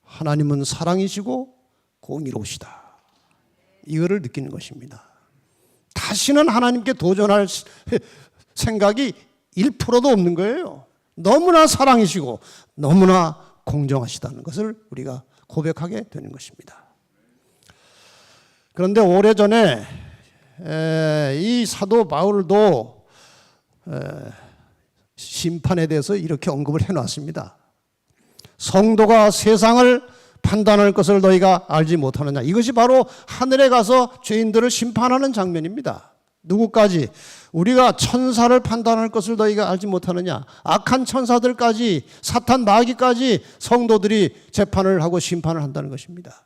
Speaker 4: 하나님은 사랑이시고 공의로우시다. 이거를 느끼는 것입니다. 다시는 하나님께 도전할 생각이 1%도 없는 거예요. 너무나 사랑이시고 너무나 공정하시다는 것을 우리가 고백하게 되는 것입니다. 그런데 오래전에 이 사도 바울도 심판에 대해서 이렇게 언급을 해놨습니다. 성도가 세상을 판단할 것을 너희가 알지 못하느냐. 이것이 바로 하늘에 가서 죄인들을 심판하는 장면입니다. 누구까지? 우리가 천사를 판단할 것을 너희가 알지 못하느냐. 악한 천사들까지 사탄 마귀까지 성도들이 재판을 하고 심판을 한다는 것입니다.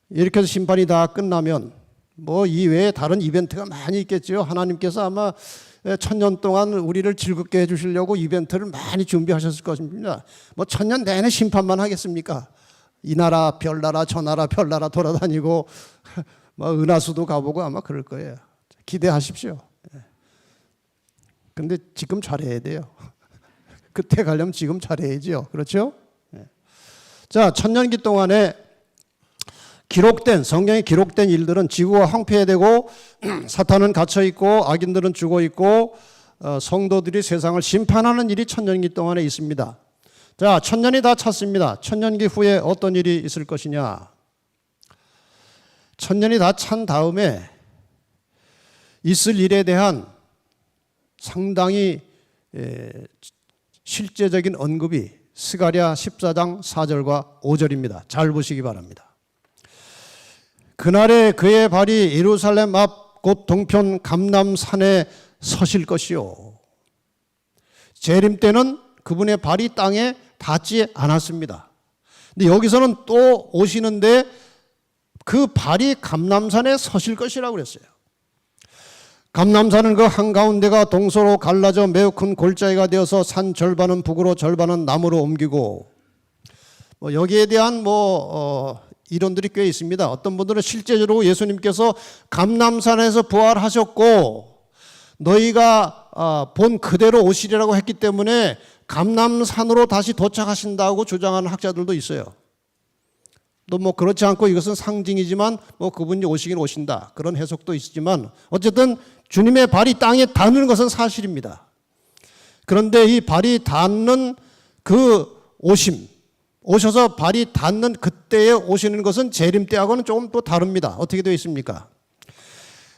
Speaker 4: 이렇게 해서 심판이 다 끝나면 뭐 이외에 다른 이벤트가 많이 있겠죠. 하나님께서 아마 1000년 동안 우리를 즐겁게 해주시려고 이벤트를 많이 준비하셨을 것입니다. 뭐 1000년 내내 심판만 하겠습니까? 이 나라 별나라 저 나라 별나라 돌아다니고 뭐 은하수도 가보고 아마 그럴 거예요. 기대하십시오. 근데 지금 잘해야 돼요. 그때 가려면 지금 잘해야죠. 그렇죠? 자, 1000년기 동안에 기록된 성경에 기록된 일들은 지구가 황폐되고 사탄은 갇혀 있고 악인들은 죽어 있고 성도들이 세상을 심판하는 일이 1000년기 동안에 있습니다. 자, 1000년이 다 찼습니다. 1000년기 후에 어떤 일이 있을 것이냐? 1000년이 다 찬 다음에 있을 일에 대한 상당히 실제적인 언급이 스가랴 14장 4절과 5절입니다. 잘 보시기 바랍니다. 그날에 그의 발이 예루살렘 앞 곧 동편 감람산에 서실 것이요. 재림 때는 그분의 발이 땅에 닿지 않았습니다. 근데 여기서는 또 오시는데 그 발이 감람산에 서실 것이라고 그랬어요. 감람산은 그 한가운데가 동서로 갈라져 매우 큰 골짜기가 되어서 산 절반은 북으로 절반은 남으로 옮기고 뭐 여기에 대한 이론들이 꽤 있습니다. 어떤 분들은 실제적으로 예수님께서 감람산에서 부활하셨고 너희가 본 그대로 오시리라고 했기 때문에 감람산으로 다시 도착하신다고 주장하는 학자들도 있어요. 또 뭐 그렇지 않고 이것은 상징이지만 뭐 그분이 오시긴 오신다 그런 해석도 있지만 어쨌든 주님의 발이 땅에 닿는 것은 사실입니다. 그런데 이 발이 닿는 그 오셔서 발이 닿는 그때에 오시는 것은 재림 때하고는 조금 또 다릅니다. 어떻게 되어 있습니까?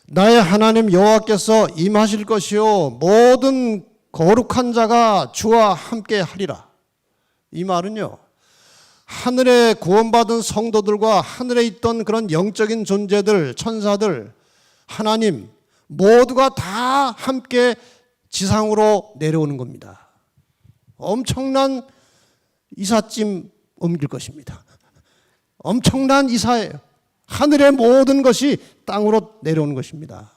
Speaker 4: 나의 하나님 여호와께서 임하실 것이요 모든 거룩한 자가 주와 함께 하리라. 이 말은요, 하늘에 구원받은 성도들과 하늘에 있던 그런 영적인 존재들, 천사들, 하나님 모두가 다 함께 지상으로 내려오는 겁니다. 엄청난 이삿짐 옮길 것입니다. 엄청난 이사예요. 하늘의 모든 것이 땅으로 내려오는 것입니다.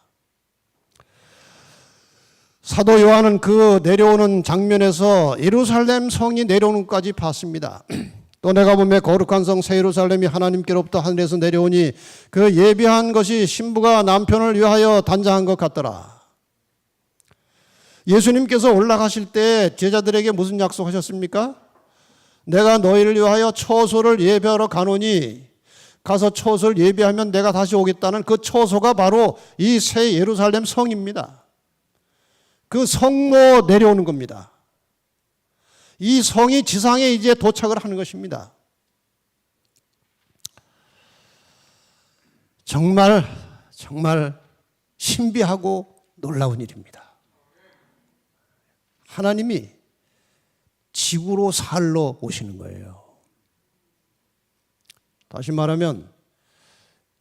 Speaker 4: 사도 요한은 그 내려오는 장면에서 예루살렘 성이 내려오는 것까지 봤습니다. 또 내가 보매 거룩한 성 새 예루살렘이 하나님께로부터 하늘에서 내려오니 그 예비한 것이 신부가 남편을 위하여 단장한 것 같더라. 예수님께서 올라가실 때 제자들에게 무슨 약속하셨습니까? 내가 너희를 위하여 처소를 예배하러 가노니 가서 처소를 예배하면 내가 다시 오겠다는 그 처소가 바로 이 새 예루살렘 성입니다. 그 성로 내려오는 겁니다. 이 성이 지상에 이제 도착을 하는 것입니다. 정말 신비하고 놀라운 일입니다. 하나님이 지구로 살러 오시는 거예요. 다시 말하면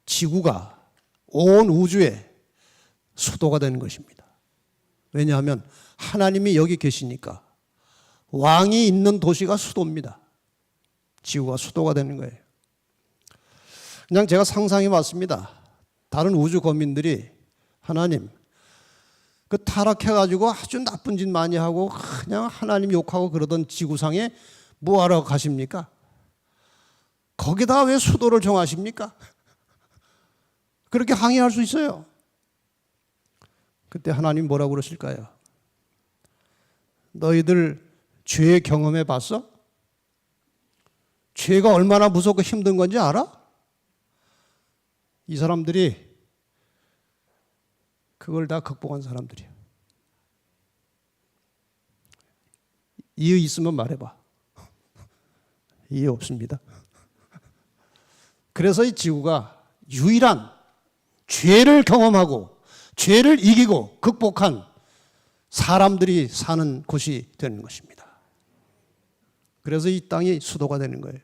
Speaker 4: 지구가 온 우주의 수도가 되는 것입니다. 왜냐하면 하나님이 여기 계시니까 왕이 있는 도시가 수도입니다. 지구가 수도가 되는 거예요. 그냥 제가 상상해 봤습니다. 다른 우주 거민들이 하나님 그 타락해가지고 아주 나쁜 짓 많이 하고 그냥 하나님 욕하고 그러던 지구상에 뭐하러 가십니까? 거기다 왜 수도를 정하십니까? 그렇게 항의할 수 있어요. 그때 하나님 뭐라고 그러실까요? 너희들 죄 경험해 봤어? 죄가 얼마나 무섭고 힘든 건지 알아? 이 사람들이 그걸 다 극복한 사람들이야. 이해 있으면 말해봐. 이해 없습니다. 그래서 이 지구가 유일한 죄를 경험하고 죄를 이기고 극복한 사람들이 사는 곳이 되는 것입니다. 그래서 이 땅이 수도가 되는 거예요.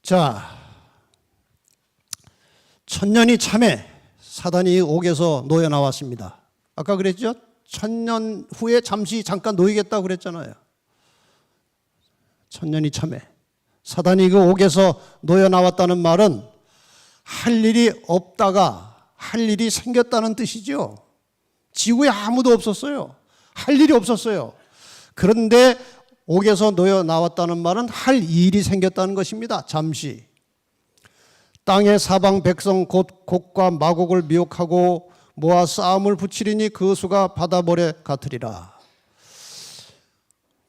Speaker 4: 자, 천년이 참에 사단이 옥에서 놓여 나왔습니다. 아까 그랬죠? 천년 후에 잠깐 놓이겠다고 그랬잖아요. 천년이 참에 사단이 그 옥에서 놓여 나왔다는 말은 할 일이 없다가 할 일이 생겼다는 뜻이죠. 지구에 아무도 없었어요. 할 일이 없었어요. 그런데 옥에서 놓여 나왔다는 말은 할 일이 생겼다는 것입니다. 잠시. 땅의 사방 백성 곧 곡과 마곡을 미혹하고 모아 싸움을 붙이리니 그 수가 바다모래 같으리라.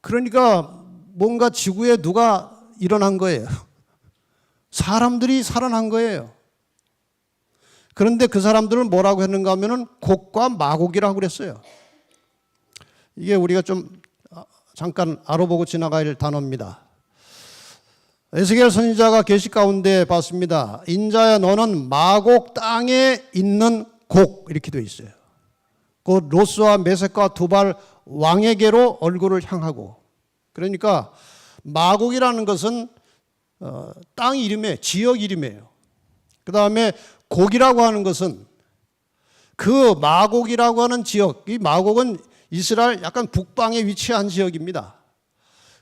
Speaker 4: 그러니까 뭔가 지구에 누가 일어난 거예요. 사람들이 살아난 거예요. 그런데 그 사람들은 뭐라고 했는가 하면은 곡과 마곡이라고 그랬어요. 이게 우리가 좀 잠깐 알아보고 지나가야 할 단어입니다. 에스겔 선지자가 계시 가운데 봤습니다. 인자야 너는 마곡 땅에 있는 곡 이렇게 되어 있어요. 그 로스와 메섹과 두발 왕에게로 얼굴을 향하고, 그러니까 마곡이라는 것은 땅 이름이에요. 지역 이름이에요. 그 다음에 곡이라고 하는 것은 그 마곡이라고 하는 지역, 이 마곡은 이스라엘 약간 북방에 위치한 지역입니다.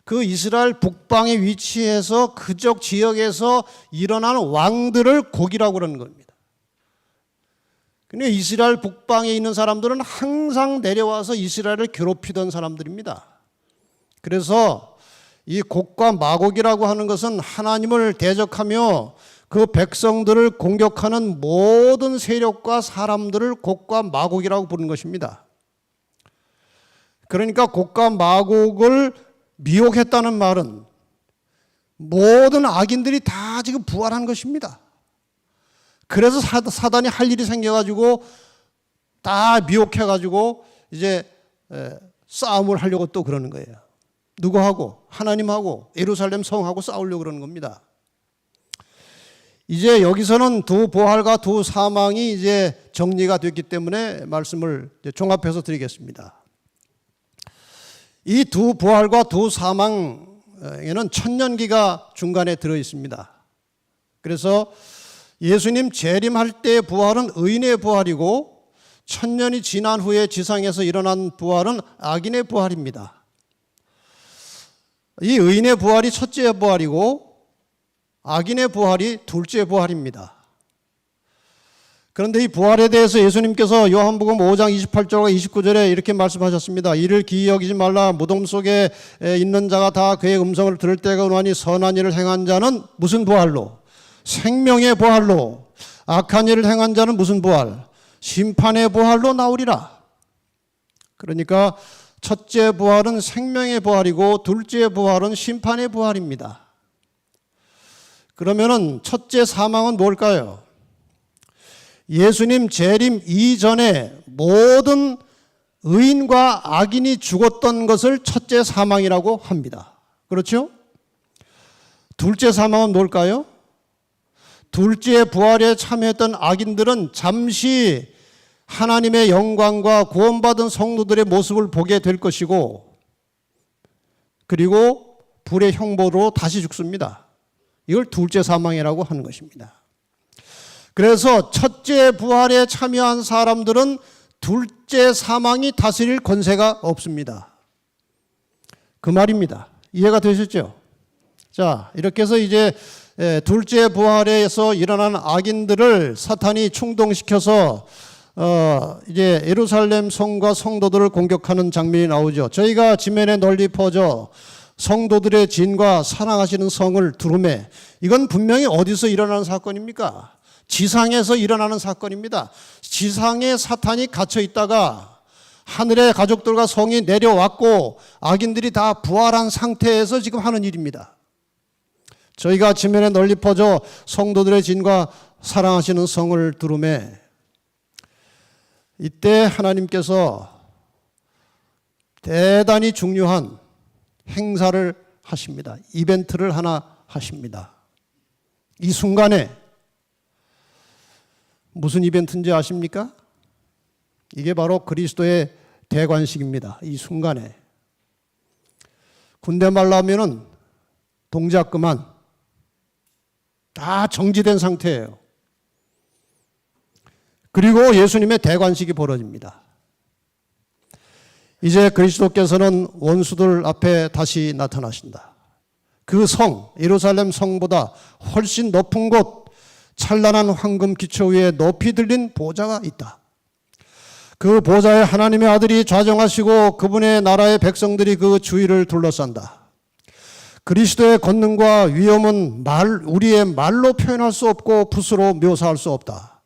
Speaker 4: 그 이스라엘 북방에 위치해서 그쪽 지역에서 일어난 왕들을 곡이라고 그러는 겁니다. 근데 이스라엘 북방에 있는 사람들은 항상 내려와서 이스라엘을 괴롭히던 사람들입니다. 그래서 이 곡과 마곡이라고 하는 것은 하나님을 대적하며 그 백성들을 공격하는 모든 세력과 사람들을 곡과 마곡이라고 부르는 것입니다. 그러니까 곡과 마곡을 미혹했다는 말은 모든 악인들이 다 지금 부활한 것입니다. 그래서 사단이 할 일이 생겨가지고 다 미혹해가지고 이제 싸움을 하려고 또 그러는 거예요. 누구하고? 하나님하고 예루살렘 성하고 싸우려고 그러는 겁니다. 이제 여기서는 두 부활과 두 사망이 이제 정리가 됐기 때문에 말씀을 이제 종합해서 드리겠습니다. 이 두 부활과 두 사망에는 천년기가 중간에 들어 있습니다. 그래서 예수님 재림할 때의 부활은 의인의 부활이고 천년이 지난 후에 지상에서 일어난 부활은 악인의 부활입니다. 이 의인의 부활이 첫째 부활이고 악인의 부활이 둘째 부활입니다. 그런데 이 부활에 대해서 예수님께서 요한복음 5장 28절과 29절에 이렇게 말씀하셨습니다. 이를 기이 여기지 말라. 무덤 속에 있는 자가 다 그의 음성을 들을 때가 오나니 선한 일을 행한 자는 무슨 부활로? 생명의 부활로. 악한 일을 행한 자는 무슨 부활? 심판의 부활로 나오리라. 그러니까 첫째 부활은 생명의 부활이고 둘째 부활은 심판의 부활입니다. 그러면은 첫째 사망은 뭘까요? 예수님 재림 이전에 모든 의인과 악인이 죽었던 것을 첫째 사망이라고 합니다. 그렇죠? 둘째 사망은 뭘까요? 둘째 부활에 참여했던 악인들은 잠시 하나님의 영광과 구원받은 성도들의 모습을 보게 될 것이고 그리고 불의 형벌로 다시 죽습니다. 이걸 둘째 사망이라고 하는 것입니다. 그래서 첫째 부활에 참여한 사람들은 둘째 사망이 다스릴 권세가 없습니다. 그 말입니다. 이해가 되셨죠? 자, 이렇게 해서 이제 둘째 부활에서 일어난 악인들을 사탄이 충동시켜서 이제 예루살렘 성과 성도들을 공격하는 장면이 나오죠. 저희가 지면에 널리 퍼져 성도들의 진과 사랑하시는 성을 두루매. 이건 분명히 어디서 일어나는 사건입니까? 지상에서 일어나는 사건입니다. 지상에 사탄이 갇혀 있다가 하늘의 가족들과 성이 내려왔고 악인들이 다 부활한 상태에서 지금 하는 일입니다. 저희가 지면에 널리 퍼져 성도들의 진과 사랑하시는 성을 두루매. 이때 하나님께서 대단히 중요한 행사를 하십니다. 이벤트를 하나 하십니다. 이 순간에 무슨 이벤트인지 아십니까? 이게 바로 그리스도의 대관식입니다. 이 순간에. 군대 말로 하면은 동작 그만. 다 정지된 상태예요. 그리고 예수님의 대관식이 벌어집니다. 이제 그리스도께서는 원수들 앞에 다시 나타나신다. 그 성, 예루살렘 성보다 훨씬 높은 곳, 찬란한 황금 기초 위에 높이 들린 보좌가 있다. 그 보좌에 하나님의 아들이 좌정하시고 그분의 나라의 백성들이 그 주위를 둘러싼다. 그리스도의 권능과 위엄은 우리의 말로 표현할 수 없고 붓으로 묘사할 수 없다.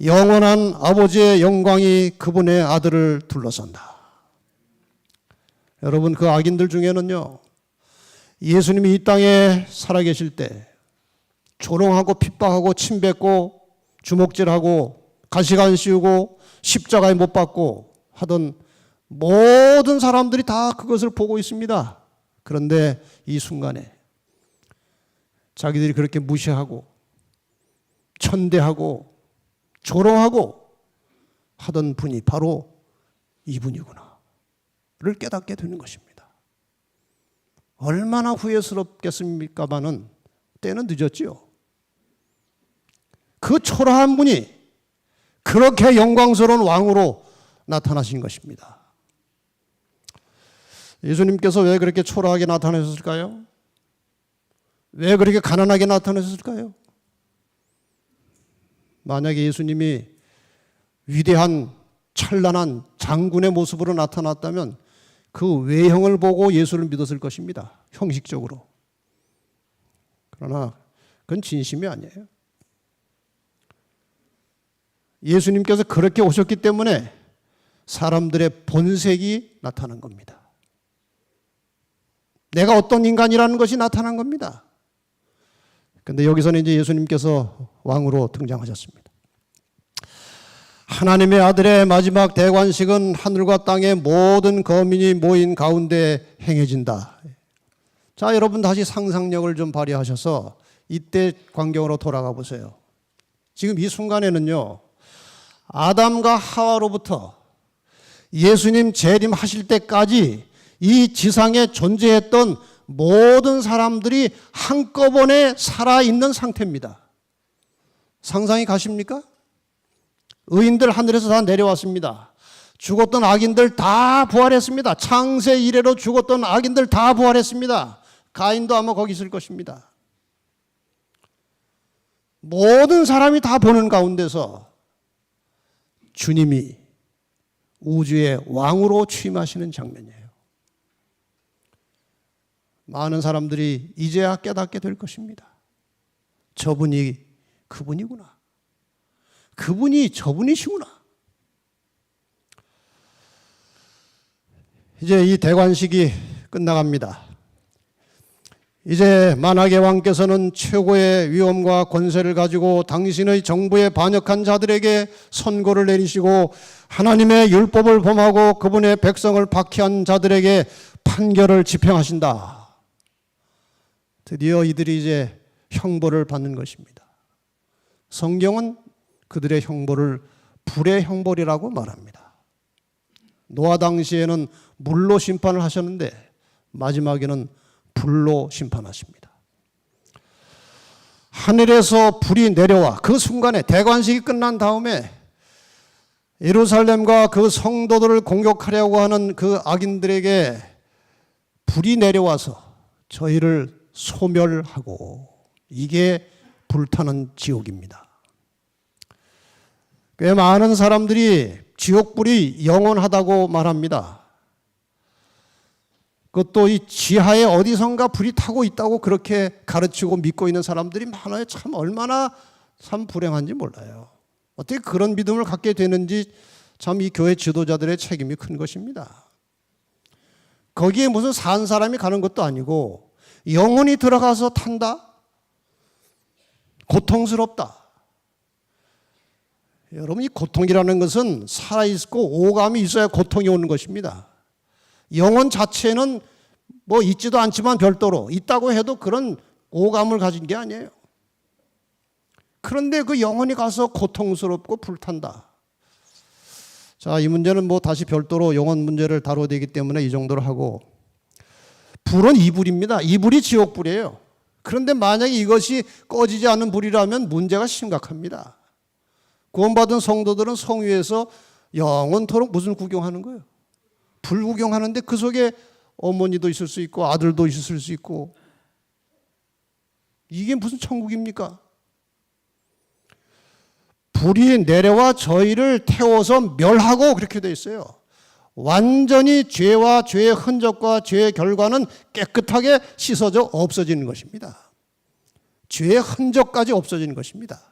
Speaker 4: 영원한 아버지의 영광이 그분의 아들을 둘러싼다. 여러분, 그 악인들 중에는요, 예수님이 이 땅에 살아계실 때 조롱하고 핍박하고 침뱉고 주먹질하고 가시관 씌우고 십자가에 못 박고 하던 모든 사람들이 다 그것을 보고 있습니다. 그런데 이 순간에 자기들이 그렇게 무시하고 천대하고 조롱하고 하던 분이 바로 이분이구나 를 깨닫게 되는 것입니다. 얼마나 후회스럽겠습니까마는 때는 늦었지요. 그 초라한 분이 그렇게 영광스러운 왕으로 나타나신 것입니다. 예수님께서 왜 그렇게 초라하게 나타나셨을까요? 왜 그렇게 가난하게 나타나셨을까요? 만약에 예수님이 위대한 찬란한 장군의 모습으로 나타났다면 그 외형을 보고 예수를 믿었을 것입니다. 형식적으로. 그러나 그건 진심이 아니에요. 예수님께서 그렇게 오셨기 때문에 사람들의 본색이 나타난 겁니다. 내가 어떤 인간이라는 것이 나타난 겁니다. 근데 여기서는 이제 예수님께서 왕으로 등장하셨습니다. 하나님의 아들의 마지막 대관식은 하늘과 땅의 모든 거민이 모인 가운데 행해진다. 자, 여러분 다시 상상력을 좀 발휘하셔서 이때 광경으로 돌아가 보세요. 지금 이 순간에는요, 아담과 하와로부터 예수님 재림하실 때까지 이 지상에 존재했던 모든 사람들이 한꺼번에 살아있는 상태입니다. 상상이 가십니까? 의인들 하늘에서 다 내려왔습니다. 죽었던 악인들 다 부활했습니다. 창세 이래로 죽었던 악인들 다 부활했습니다. 가인도 아마 거기 있을 것입니다. 모든 사람이 다 보는 가운데서 주님이 우주의 왕으로 취임하시는 장면이에요. 많은 사람들이 이제야 깨닫게 될 것입니다. 저분이 그분이구나. 그분이 저분이시구나. 이제 이 대관식이 끝나갑니다. 이제 만악의 왕께서는 최고의 위엄과 권세를 가지고 당신의 정부에 반역한 자들에게 선고를 내리시고 하나님의 율법을 범하고 그분의 백성을 박해한 자들에게 판결을 집행하신다. 드디어 이들이 이제 형벌을 받는 것입니다. 성경은 그들의 형벌을 불의 형벌이라고 말합니다. 노아 당시에는 물로 심판을 하셨는데 마지막에는 불로 심판하십니다. 하늘에서 불이 내려와 그 순간에 대관식이 끝난 다음에 예루살렘과 그 성도들을 공격하려고 하는 그 악인들에게 불이 내려와서 저희를 소멸하고, 이게 불타는 지옥입니다. 꽤 많은 사람들이 지옥불이 영원하다고 말합니다. 그것도 이 지하에 어디선가 불이 타고 있다고 그렇게 가르치고 믿고 있는 사람들이 많아요. 참 얼마나 참 불행한지 몰라요. 어떻게 그런 믿음을 갖게 되는지 참 이 교회 지도자들의 책임이 큰 것입니다. 거기에 무슨 산 사람이 가는 것도 아니고 영혼이 들어가서 탄다? 고통스럽다. 여러분, 이 고통이라는 것은 살아있고 오감이 있어야 고통이 오는 것입니다. 영혼 자체는 뭐 있지도 않지만 별도로 있다고 해도 그런 오감을 가진 게 아니에요. 그런데 그 영혼이 가서 고통스럽고 불탄다. 자, 이 문제는 뭐 다시 별도로 영혼 문제를 다뤄야 되기 때문에 이 정도로 하고, 불은 이불입니다. 이불이 지옥불이에요. 그런데 만약에 이것이 꺼지지 않는 불이라면 문제가 심각합니다. 구원받은 성도들은 성 위에서 영원토록 무슨 구경하는 거예요? 불 구경하는데 그 속에 어머니도 있을 수 있고 아들도 있을 수 있고, 이게 무슨 천국입니까? 불이 내려와 저희를 태워서 멸하고 그렇게 돼 있어요. 완전히 죄와 죄의 흔적과 죄의 결과는 깨끗하게 씻어져 없어지는 것입니다. 죄의 흔적까지 없어지는 것입니다.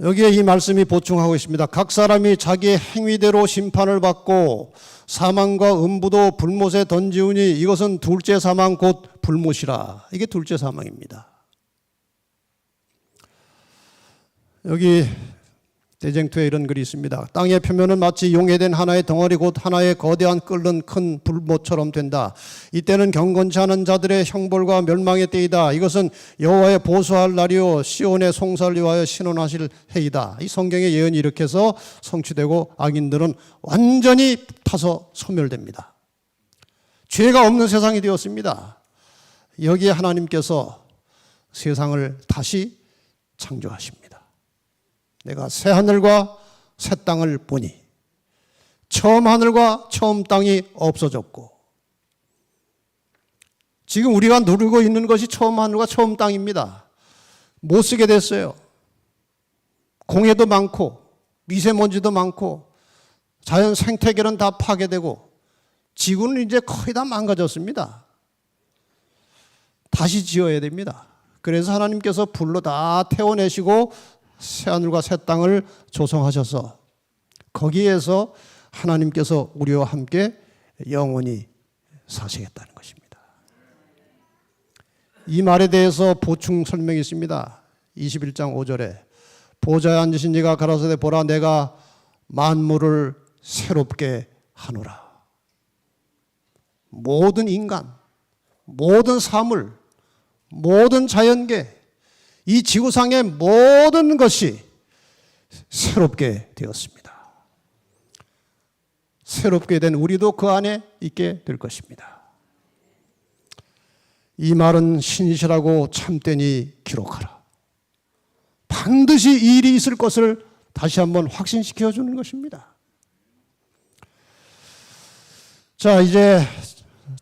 Speaker 4: 여기에 이 말씀이 보충하고 있습니다. 각 사람이 자기의 행위대로 심판을 받고 사망과 음부도 불못에 던지우니 이것은 둘째 사망 곧 불못이라. 이게 둘째 사망입니다. 여기 대쟁투에 이런 글이 있습니다. 땅의 표면은 마치 용해된 하나의 덩어리 곧 하나의 거대한 끓는 큰 불못처럼 된다. 이때는 경건치 않은 자들의 형벌과 멸망의 때이다. 이것은 여호와의 보수할 날이요 시온의 송사를 위하여 신원하실 해이다. 이 성경의 예언이 이렇게 해서 성취되고 악인들은 완전히 타서 소멸됩니다. 죄가 없는 세상이 되었습니다. 여기에 하나님께서 세상을 다시 창조하십니다. 내가 새 하늘과 새 땅을 보니 처음 하늘과 처음 땅이 없어졌고, 지금 우리가 누리고 있는 것이 처음 하늘과 처음 땅입니다. 못 쓰게 됐어요. 공해도 많고 미세먼지도 많고 자연 생태계는 다 파괴되고 지구는 이제 거의 다 망가졌습니다. 다시 지어야 됩니다. 그래서 하나님께서 불로 다 태워내시고 새하늘과 새 땅을 조성하셔서 거기에서 하나님께서 우리와 함께 영원히 사시겠다는 것입니다. 이 말에 대해서 보충 설명이 있습니다. 21장 5절에 보좌에 앉으신 이가 가라사대 보라 내가 만물을 새롭게 하노라. 모든 인간, 모든 사물, 모든 자연계, 이 지구상의 모든 것이 새롭게 되었습니다. 새롭게 된 우리도 그 안에 있게 될 것입니다. 이 말은 신실하고 참되니 기록하라. 반드시 이 일이 있을 것을 다시 한번 확신시켜 주는 것입니다. 자, 이제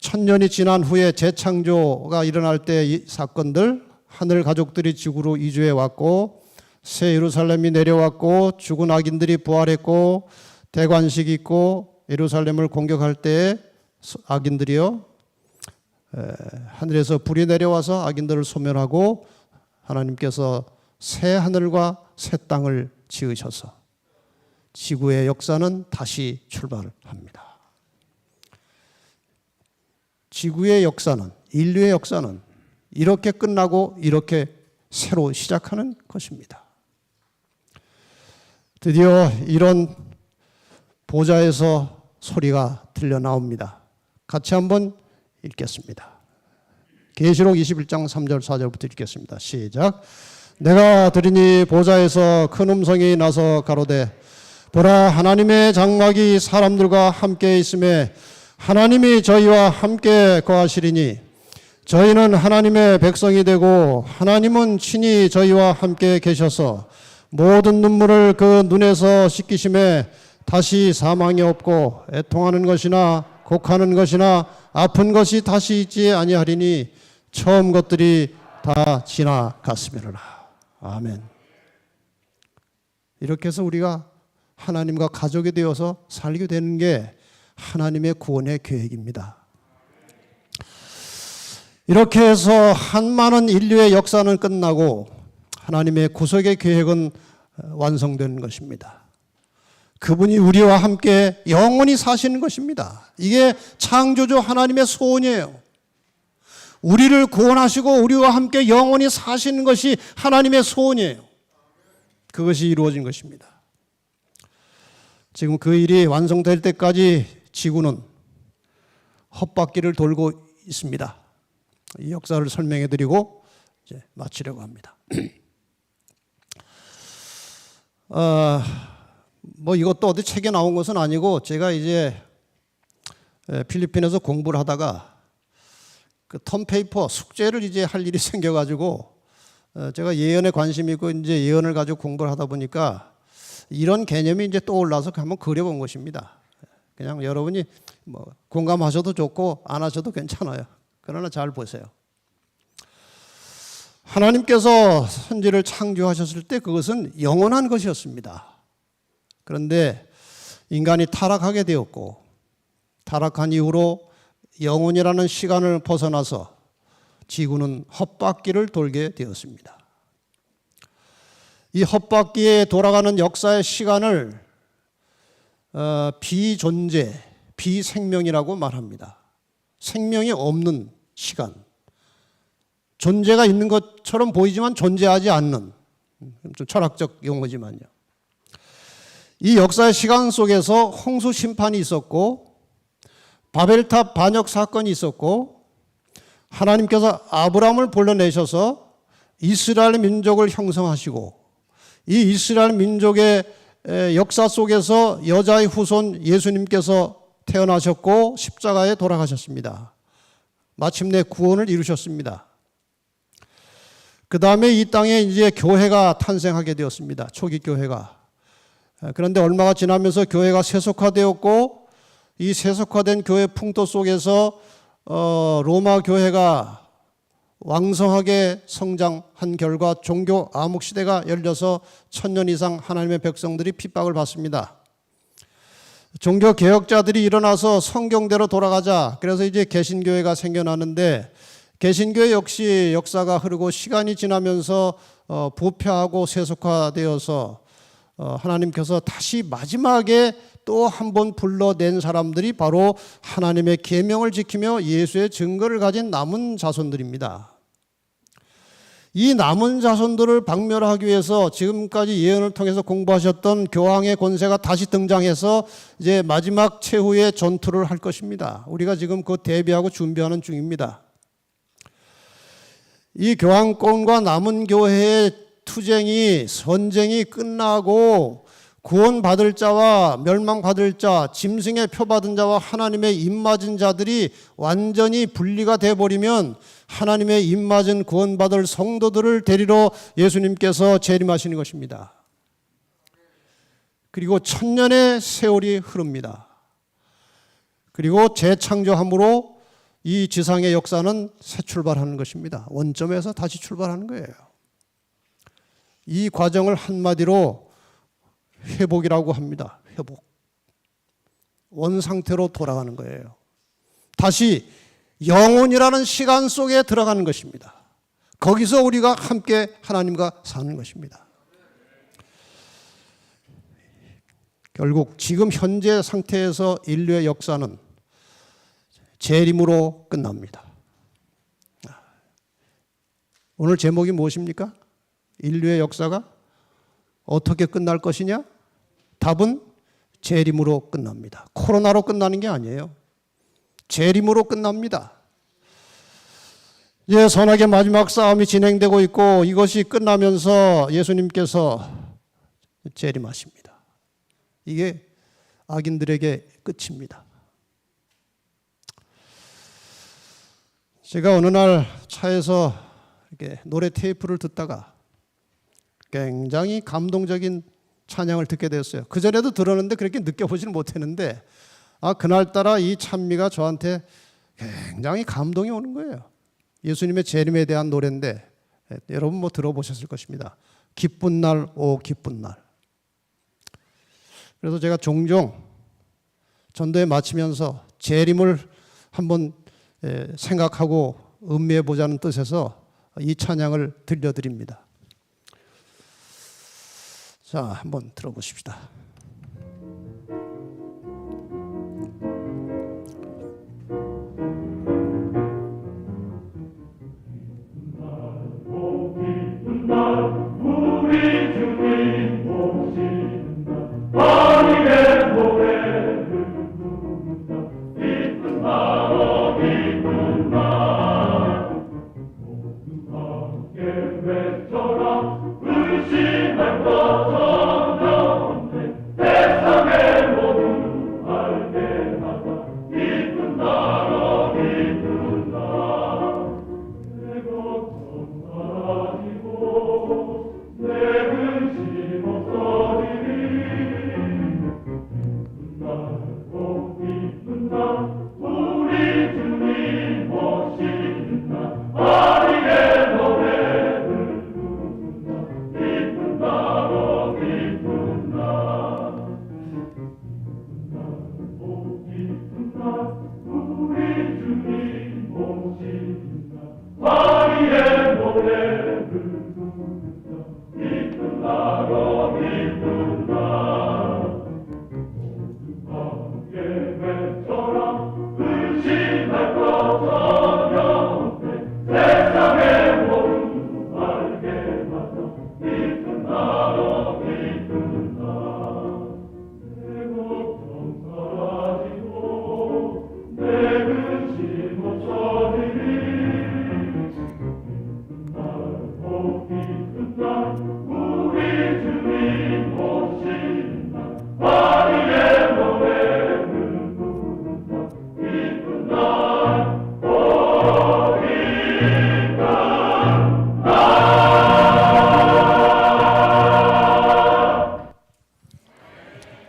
Speaker 4: 1000년이 지난 후에 재창조가 일어날 때 이 사건들, 하늘 가족들이 지구로 이주해 왔고 새 예루살렘이 내려왔고 죽은 악인들이 부활했고 대관식이 있고 예루살렘을 공격할 때 악인들이요 하늘에서 불이 내려와서 악인들을 소멸하고 하나님께서 새 하늘과 새 땅을 지으셔서 지구의 역사는 다시 출발합니다. 지구의 역사는, 인류의 역사는 이렇게 끝나고 이렇게 새로 시작하는 것입니다. 드디어 이런 보좌에서 소리가 들려 나옵니다. 같이 한번 읽겠습니다. 계시록 21장 3절 4절부터 읽겠습니다. 시작. 내가 들으니 보좌에서 큰 음성이 나서 가로되 보라 하나님의 장막이 사람들과 함께 있음에 하나님이 저희와 함께 거하시리니 저희는 하나님의 백성이 되고 하나님은 친히 저희와 함께 계셔서 모든 눈물을 그 눈에서 씻기심에 다시 사망이 없고 애통하는 것이나 곡하는 것이나 아픈 것이 다시 있지 아니하리니 처음 것들이 다 지나갔으리라. 아멘. 이렇게 해서 우리가 하나님과 가족이 되어서 살게 되는 게 하나님의 구원의 계획입니다. 이렇게 해서 한 많은 인류의 역사는 끝나고 하나님의 구속의 계획은 완성되는 것입니다. 그분이 우리와 함께 영원히 사시는 것입니다. 이게 창조주 하나님의 소원이에요. 우리를 구원하시고 우리와 함께 영원히 사시는 것이 하나님의 소원이에요. 그것이 이루어진 것입니다. 지금 그 일이 완성될 때까지 지구는 헛바퀴를 돌고 있습니다. 이 역사를 설명해 드리고 이제 마치려고 합니다. 뭐 이것도 어디 책에 나온 것은 아니고 제가 이제 필리핀에서 공부를 하다가 그 텀페이퍼 숙제를 이제 할 일이 생겨가지고 제가 예언에 관심이 있고 이제 예언을 가지고 공부를 하다 보니까 이런 개념이 이제 떠올라서 한번 그려본 것입니다. 그냥 여러분이 뭐 공감하셔도 좋고 안 하셔도 괜찮아요. 그러나 잘 보세요. 하나님께서 천지를 창조하셨을 때 그것은 영원한 것이었습니다. 그런데 인간이 타락하게 되었고 타락한 이후로 영원이라는 시간을 벗어나서 지구는 헛바퀴를 돌게 되었습니다. 이 헛바퀴에 돌아가는 역사의 시간을 비존재, 비생명이라고 말합니다. 생명이 없는 시간. 존재가 있는 것처럼 보이지만 존재하지 않는, 좀 철학적 용어지만요. 이 역사의 시간 속에서 홍수 심판이 있었고 바벨탑 반역 사건이 있었고 하나님께서 아브라함을 불러내셔서 이스라엘 민족을 형성하시고 이 이스라엘 민족의 역사 속에서 여자의 후손 예수님께서 태어나셨고 십자가에 돌아가셨습니다. 마침내 구원을 이루셨습니다. 그 다음에 이 땅에 이제 교회가 탄생하게 되었습니다. 초기 교회가. 그런데 얼마가 지나면서 교회가 세속화되었고 이 세속화된 교회 풍토 속에서 로마 교회가 왕성하게 성장한 결과 종교 암흑 시대가 열려서 1000년 이상 하나님의 백성들이 핍박을 받습니다. 종교 개혁자들이 일어나서 성경대로 돌아가자. 그래서 이제 개신교회가 생겨나는데 개신교회 역시 역사가 흐르고 시간이 지나면서 부패하고 세속화되어서 하나님께서 다시 마지막에 또 한 번 불러낸 사람들이 바로 하나님의 계명을 지키며 예수의 증거를 가진 남은 자손들입니다. 이 남은 자손들을 박멸하기 위해서 지금까지 예언을 통해서 공부하셨던 교황의 권세가 다시 등장해서 이제 마지막 최후의 전투를 할 것입니다. 우리가 지금 그 대비하고 준비하는 중입니다. 이 교황권과 남은 교회의 투쟁이, 전쟁이 끝나고 구원받을 자와 멸망받을 자, 짐승의 표 받은 자와 하나님의 입맞은 자들이 완전히 분리가 돼버리면 하나님의 입맞은 구원받을 성도들을 데리러 예수님께서 재림하시는 것입니다. 그리고 천년의 세월이 흐릅니다. 그리고 재창조함으로 이 지상의 역사는 새 출발하는 것입니다. 원점에서 다시 출발하는 거예요. 이 과정을 한마디로 회복이라고 합니다. 회복. 원상태로 돌아가는 거예요. 다시 영혼이라는 시간 속에 들어가는 것입니다. 거기서 우리가 함께 하나님과 사는 것입니다. 결국 지금 현재 상태에서 인류의 역사는 재림으로 끝납니다. 오늘 제목이 무엇입니까? 인류의 역사가 어떻게 끝날 것이냐? 답은 재림으로 끝납니다. 코로나로 끝나는 게 아니에요. 재림으로 끝납니다. 이제 선악의 마지막 싸움이 진행되고 있고 이것이 끝나면서 예수님께서 재림하십니다. 이게 악인들에게 끝입니다. 제가 어느 날 차에서 이렇게 노래 테이프를 듣다가 굉장히 감동적인 찬양을 듣게 됐어요. 그전에도 들었는데 그렇게 느껴보지는 못했는데 그날따라 이 찬미가 저한테 굉장히 감동이 오는 거예요. 예수님의 재림에 대한 노래인데 여러분 뭐 들어보셨을 것입니다. 기쁜 날, 오 기쁜 날. 그래서 제가 종종 전도에 마치면서 재림을 한번 생각하고 음미해 보자는 뜻에서 이 찬양을 들려드립니다. 자, 한번 들어보십시다.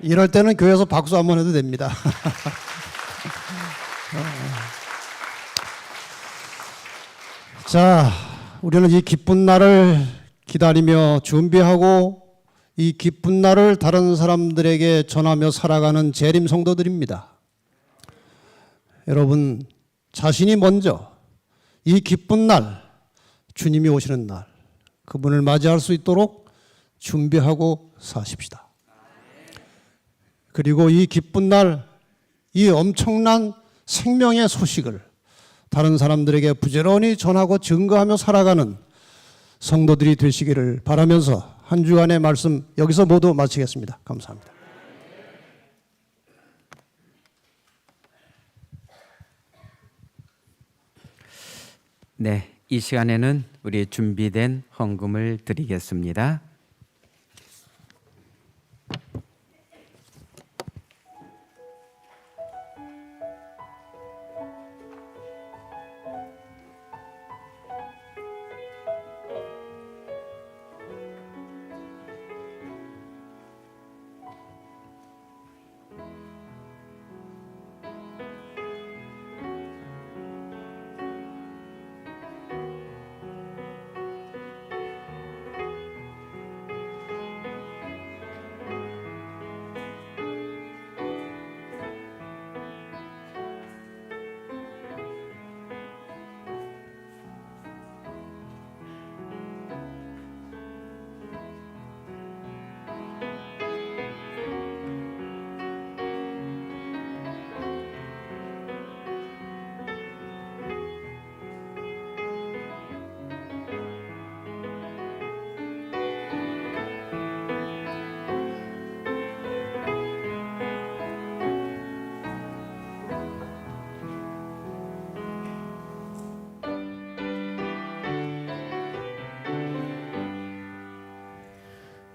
Speaker 4: 이럴 때는 교회에서 박수 한번 해도 됩니다. 자, 우리는 이 기쁜 날을 기다리며 준비하고 이 기쁜 날을 다른 사람들에게 전하며 살아가는 재림 성도들입니다. 여러분, 자신이 먼저 이 기쁜 날, 주님이 오시는 날, 그분을 맞이할 수 있도록 준비하고 사십시다. 그리고 이 기쁜 날, 이 엄청난 생명의 소식을 다른 사람들에게 부지런히 전하고 증거하며 살아가는 성도들이 되시기를 바라면서 한 주간의 말씀 여기서 모두 마치겠습니다. 감사합니다.
Speaker 5: 네, 이 시간에는 우리 준비된 헌금을 드리겠습니다.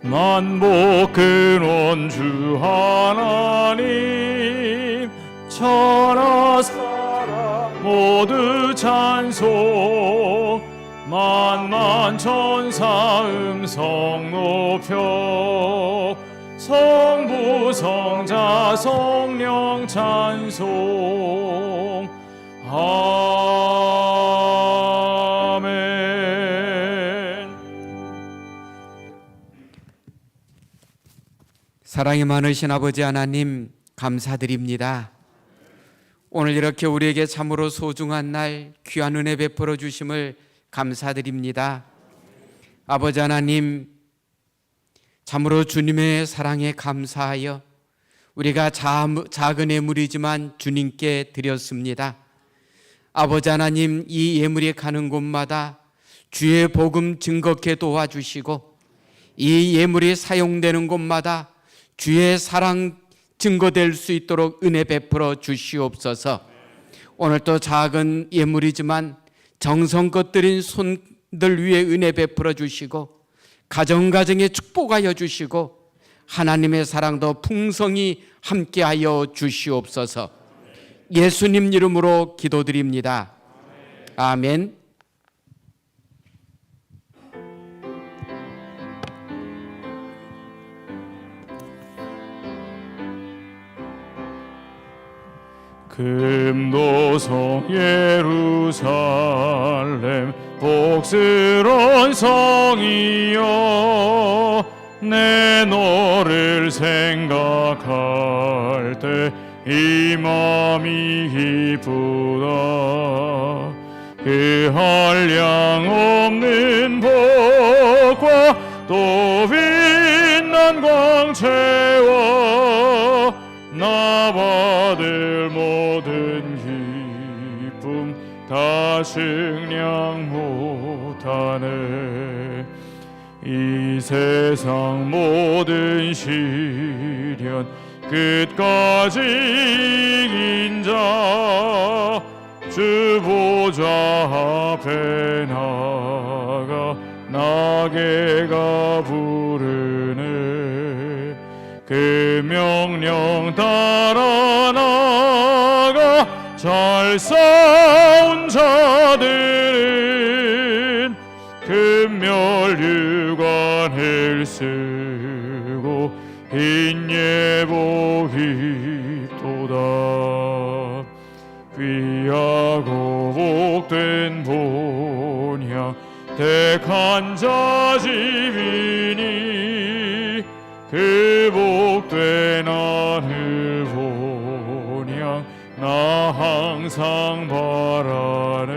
Speaker 3: 만복 근원 주 하나님 천하 사람 모두 찬송 만만 천사 음성 높여 성부 성자 성령 찬송 아멘.
Speaker 5: 사랑이 많으신 아버지 하나님 감사드립니다. 오늘 이렇게 우리에게 참으로 소중한 날 귀한 은혜 베풀어 주심을 감사드립니다. 아버지 하나님 참으로 주님의 사랑에 감사하여 우리가 작은 예물이지만 주님께 드렸습니다. 아버지 하나님 이 예물이 가는 곳마다 주의 복음 증거케 도와주시고 이 예물이 사용되는 곳마다 주의 사랑 증거될 수 있도록 은혜 베풀어 주시옵소서. 오늘 또 작은 예물이지만 정성껏 드린 손들 위에 은혜 베풀어 주시고 가정가정에 축복하여 주시고 하나님의 사랑도 풍성히 함께하여 주시옵소서. 예수님 이름으로 기도드립니다. 아멘.
Speaker 3: 금도성 예루살렘 복스런 성이여 내 너를 생각할 때 이 마음이 기쁘다. 그 한량 없는 복과 또 빛난 광채와 나 받을 모든 기쁨 다 측량 못하네. 이 세상 모든 시련 끝까지 이긴 자 주 보좌 앞에 나가 나게가 부르네. 그 명령 따라 나가 잘 싸운 자들은 금멸유관을 쓰고 흰 예복 입도다. 귀하고 복된 본향 택한 자 집이니 그 복된 하늘 본향 나 항상 바라네.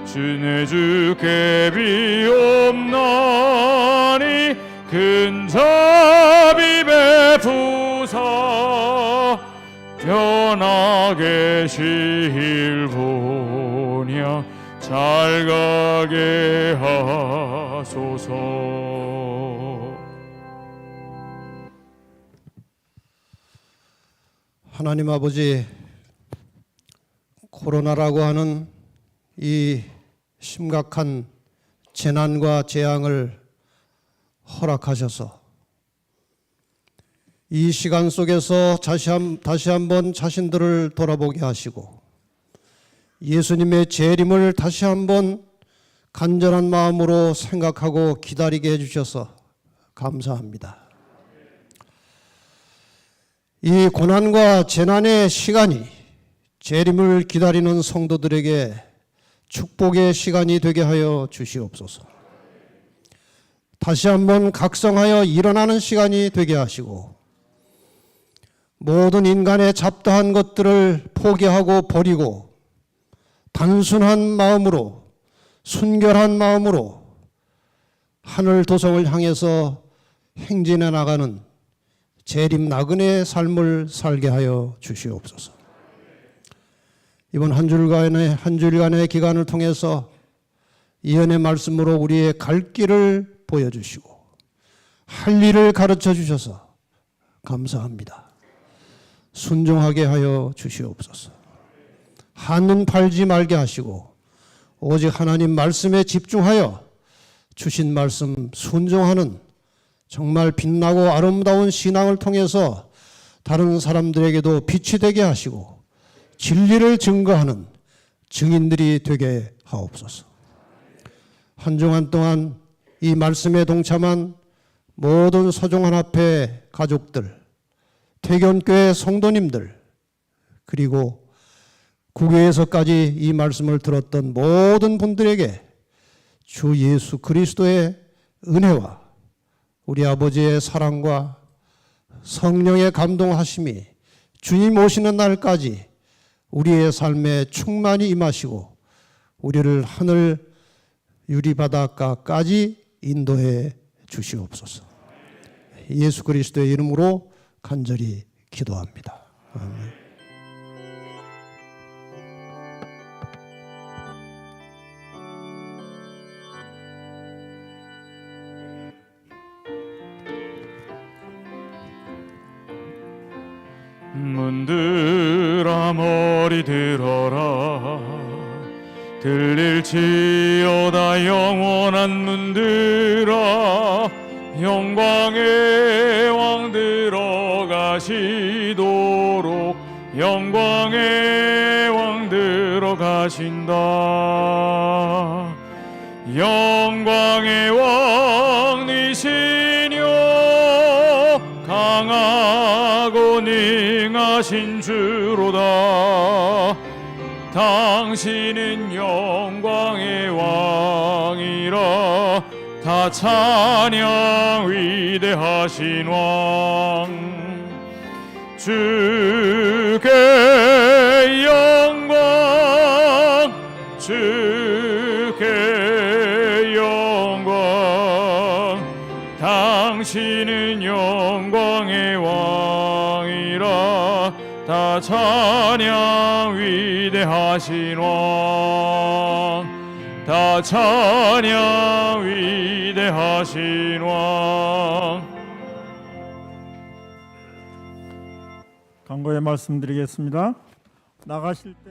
Speaker 3: 주내 주께 비옵나니 큰 자비 베푸사 편하게 쉴 본향 잘 가게 하소서.
Speaker 4: 하나님 아버지, 코로나라고 하는 이 심각한 재난과 재앙을 허락하셔서 이 시간 속에서 다시 한번 자신들을 돌아보게 하시고 예수님의 재림을 다시 한번 간절한 마음으로 생각하고 기다리게 해주셔서 감사합니다. 이 고난과 재난의 시간이 재림을 기다리는 성도들에게 축복의 시간이 되게 하여 주시옵소서. 다시 한번 각성하여 일어나는 시간이 되게 하시고 모든 인간의 잡다한 것들을 포기하고 버리고 단순한 마음으로 순결한 마음으로 하늘 도성을 향해서 행진해 나가는 재림 나그네의 삶을 살게 하여 주시옵소서. 이번 한 주일간의 기간을 통해서 예언의 말씀으로 우리의 갈 길을 보여주시고 할 일을 가르쳐 주셔서 감사합니다. 순종하게 하여 주시옵소서. 한눈 팔지 말게 하시고 오직 하나님 말씀에 집중하여 주신 말씀 순종하는 정말 빛나고 아름다운 신앙을 통해서 다른 사람들에게도 빛이 되게 하시고 진리를 증거하는 증인들이 되게 하옵소서. 한 주간 동안 이 말씀에 동참한 모든 서종한합회 가족들, 태견교회 성도님들, 그리고 국외에서까지 이 말씀을 들었던 모든 분들에게 주 예수 그리스도의 은혜와 우리 아버지의 사랑과 성령의 감동하심이 주님 오시는 날까지 우리의 삶에 충만히 임하시고 우리를 하늘 유리바닷가까지 인도해 주시옵소서. 예수 그리스도의 이름으로 간절히 기도합니다. 아멘.
Speaker 3: 문들아 머리 들어라 들릴지어다 영원한 문들아 영광의 왕 들어가시도록 영광의 왕 들어가신다. 영광의 왕이시뇨 강하고 능하신 주로다. 당신은 영광의 왕이라 다 찬양 위대하신 왕. 주께 영광 주께 영광. 당신은 영광의 왕이라 다 찬양 위대하신 왕. 다 찬양 위대하신 왕.
Speaker 6: 간거에 말씀드리겠습니다. 나가실 때